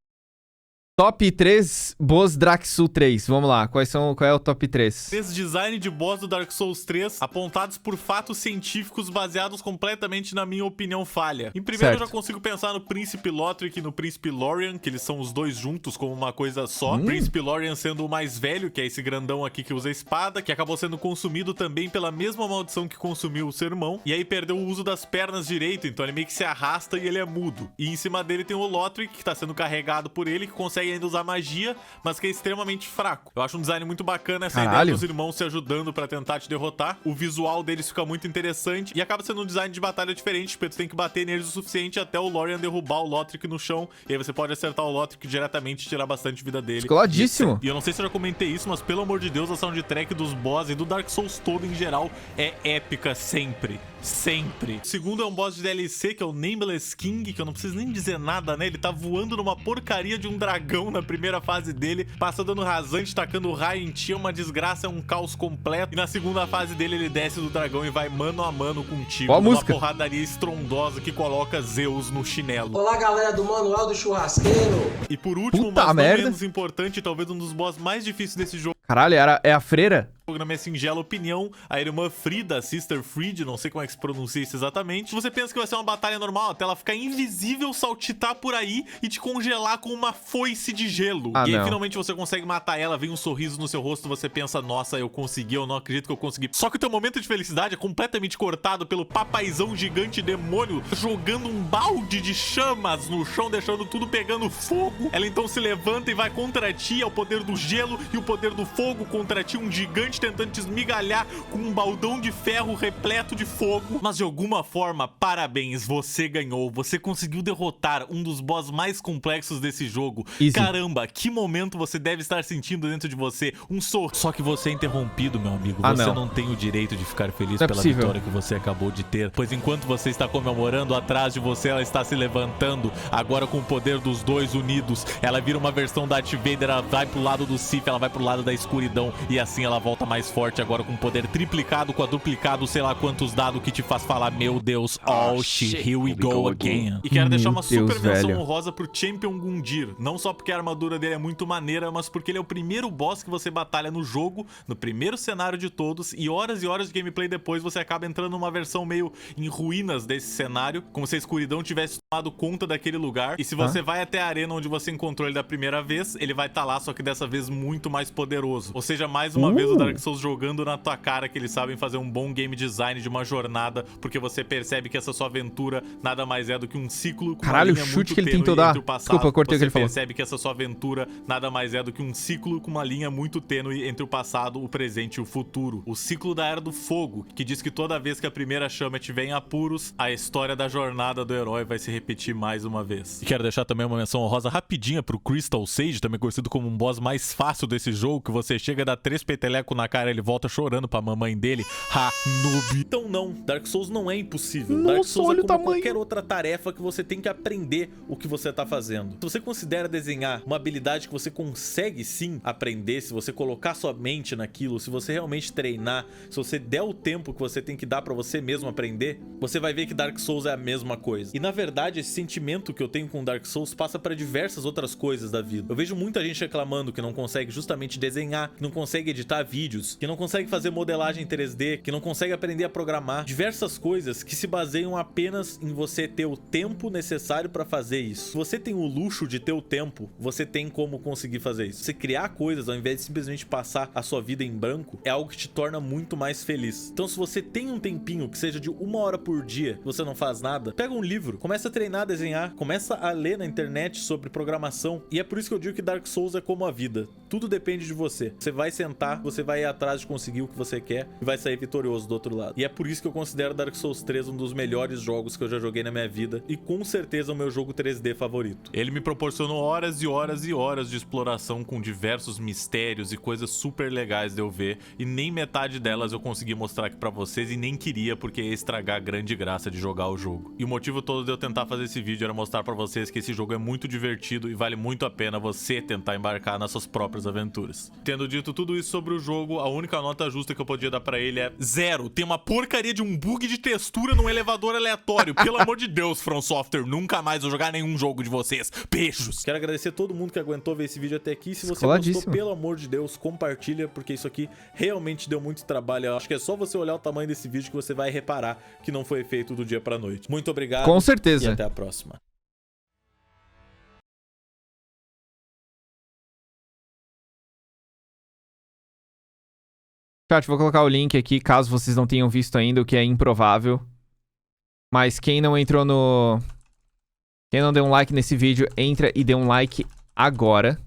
Top 3 boss Dark Souls 3. Vamos lá, qual é o top 3? 3 design de boss do Dark Souls 3, apontados por fatos científicos baseados completamente na minha opinião falha. Em primeiro, eu já consigo pensar no Príncipe Lothric e no Príncipe Lorien, que eles são os dois juntos como uma coisa só. Príncipe Lorien sendo o mais velho, que é esse grandão aqui que usa espada, que acabou sendo consumido também pela mesma maldição que consumiu o seu irmão, e aí perdeu o uso das pernas direito, então ele meio que se arrasta e ele é mudo. E em cima dele tem o Lothric, que tá sendo carregado por ele, que consegue ainda usar magia, mas que é extremamente fraco. Eu acho um design muito bacana essa ideia dos irmãos se ajudando pra tentar te derrotar. O visual deles fica muito interessante e acaba sendo um design de batalha diferente, porque tu tem que bater neles o suficiente até o Lorien derrubar o Lothric no chão, e aí você pode acertar o Lothric diretamente e tirar bastante vida dele. Escoladíssimo. E eu não sei se eu já comentei isso, mas pelo amor de Deus, a soundtrack dos boss e do Dark Souls todo em geral é épica sempre. Sempre. O segundo é um boss de DLC, que é o Nameless King, que eu não preciso nem dizer nada, né? Ele tá voando numa porcaria de um dragão na primeira fase dele, passa dando rasante, tacando raio em ti, é uma desgraça, é um caos completo. E na segunda fase dele, ele desce do dragão e vai mano a mano contigo. Uma porradaria estrondosa que coloca Zeus no chinelo. Olá, galera do Manual do Churrasqueiro. E por último, mas não menos importante, talvez um dos boss mais difíceis desse jogo. Caralho, é a freira? Na minha singela opinião, a irmã Frida, Sister Fried, não sei como é que se pronuncia isso exatamente. Se você pensa que vai ser uma batalha normal, até ela ficar invisível, saltitar por aí e te congelar com uma foice de gelo. E aí finalmente você consegue matar ela, vem um sorriso no seu rosto, você pensa, nossa, eu consegui, eu não acredito que eu consegui. Só que o teu momento de felicidade é completamente cortado pelo papaizão gigante demônio jogando um balde de chamas no chão, deixando tudo pegando fogo. Ela então se levanta e vai contra ti, é o poder do gelo e o poder do fogo contra ti, um gigante tentando te esmigalhar com um baldão de ferro repleto de fogo. Mas de alguma forma, parabéns, você ganhou. Você conseguiu derrotar um dos boss mais complexos desse jogo. Caramba, que momento você deve estar sentindo dentro de você. Um sorriso. Só que você é interrompido, meu amigo. Você não tem o direito de ficar feliz pela vitória que você acabou de ter. Pois enquanto você está comemorando, atrás de você ela está se levantando. Agora com o poder dos dois unidos, ela vira uma versão da Darth Vader, ela vai pro lado do Sith, ela vai pro lado da escuridão. E assim ela volta mais forte, agora com poder triplicado, quadruplicado, sei lá quantos dados que te faz falar, meu Deus, oh shit, here we go again. E quero deixar uma super menção honrosa pro Champion Gundyr, não só porque a armadura dele é muito maneira, mas porque ele é o primeiro boss que você batalha no jogo, no primeiro cenário de todos, e horas de gameplay depois você acaba entrando numa versão meio em ruínas desse cenário, como se a escuridão tivesse tomado conta daquele lugar, e se você vai até a arena onde você encontrou ele da primeira vez, ele vai estar lá, só que dessa vez muito mais poderoso. Ou seja, mais uma vez o Dark Souls jogando na tua cara que eles sabem fazer um bom game design de uma jornada, porque você percebe que essa sua aventura nada mais é do que um ciclo com uma linha muito tênue entre o passado. Desculpa, cortei o que ele falou. Você percebe que essa sua aventura nada mais é do que um ciclo com uma linha muito tênue entre o passado, o presente e o futuro. O ciclo da Era do Fogo, que diz que toda vez que a primeira chama estiver em apuros, a história da jornada do herói vai se repetir mais uma vez. E quero deixar também uma menção honrosa rapidinha pro Crystal Sage, também conhecido como um boss mais fácil desse jogo, que você chega a dar 3 petelecos na cara e ele volta chorando pra mamãe dele. Ha, noob. Então não, Dark Souls não é impossível. Dark Souls é como qualquer outra tarefa que você tem que aprender o que você tá fazendo. Se você considera desenhar uma habilidade que você consegue sim aprender, se você colocar sua mente naquilo, se você realmente treinar, se você der o tempo que você tem que dar pra você mesmo aprender, você vai ver que Dark Souls é a mesma coisa. E na verdade verdade, esse sentimento que eu tenho com Dark Souls passa para diversas outras coisas da vida. Eu vejo muita gente reclamando que não consegue justamente desenhar, que não consegue editar vídeos, que não consegue fazer modelagem 3D, que não consegue aprender a programar. Diversas coisas que se baseiam apenas em você ter o tempo necessário para fazer isso. Se você tem o luxo de ter o tempo, você tem como conseguir fazer isso. Você criar coisas ao invés de simplesmente passar a sua vida em branco é algo que te torna muito mais feliz. Então, se você tem um tempinho que seja de 1 hora por dia, você não faz nada, pega um livro, começa a treinar a desenhar, começa a ler na internet sobre programação. E é por isso que eu digo que Dark Souls é como a vida. Tudo depende de você. Você vai sentar, você vai ir atrás de conseguir o que você quer e vai sair vitorioso do outro lado. E é por isso que eu considero Dark Souls 3 um dos melhores jogos que eu já joguei na minha vida e com certeza o meu jogo 3D favorito. Ele me proporcionou horas e horas e horas de exploração com diversos mistérios e coisas super legais de eu ver, e nem metade delas eu consegui mostrar aqui pra vocês e nem queria, porque ia estragar a grande graça de jogar o jogo. E o motivo todo de eu tentar fazer esse vídeo era mostrar pra vocês que esse jogo é muito divertido e vale muito a pena você tentar embarcar nas suas próprias aventuras. Tendo dito tudo isso sobre o jogo, a única nota justa que eu podia dar pra ele é 0. Tem uma porcaria de um bug de textura num elevador aleatório. Pelo amor de Deus, From Software, nunca mais vou jogar nenhum jogo de vocês. Beijos! Quero agradecer a todo mundo que aguentou ver esse vídeo até aqui. Se você gostou, pelo amor de Deus, compartilha, porque isso aqui realmente deu muito trabalho. Eu acho que é só você olhar o tamanho desse vídeo que você vai reparar que não foi feito do dia pra noite. Muito obrigado. Com certeza. E até a próxima. Chat, vou colocar o link aqui, caso vocês não tenham visto ainda, o que é improvável. Mas quem não entrou no... Quem não deu um like nesse vídeo, entra e dê um like agora.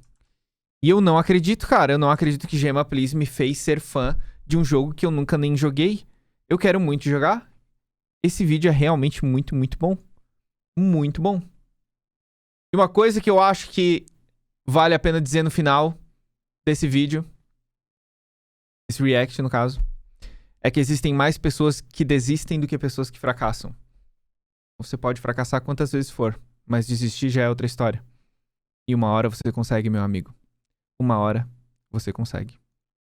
E eu não acredito, cara. Eu não acredito que Gemma Please me fez ser fã de um jogo que eu nunca nem joguei. Eu quero muito jogar. Esse vídeo é realmente muito, muito bom. Muito bom. E uma coisa que eu acho que vale a pena dizer no final desse vídeo, esse react no caso, é que existem mais pessoas que desistem do que pessoas que fracassam. Você pode fracassar quantas vezes for, mas desistir já é outra história. E uma hora você consegue, meu amigo. Uma hora você consegue.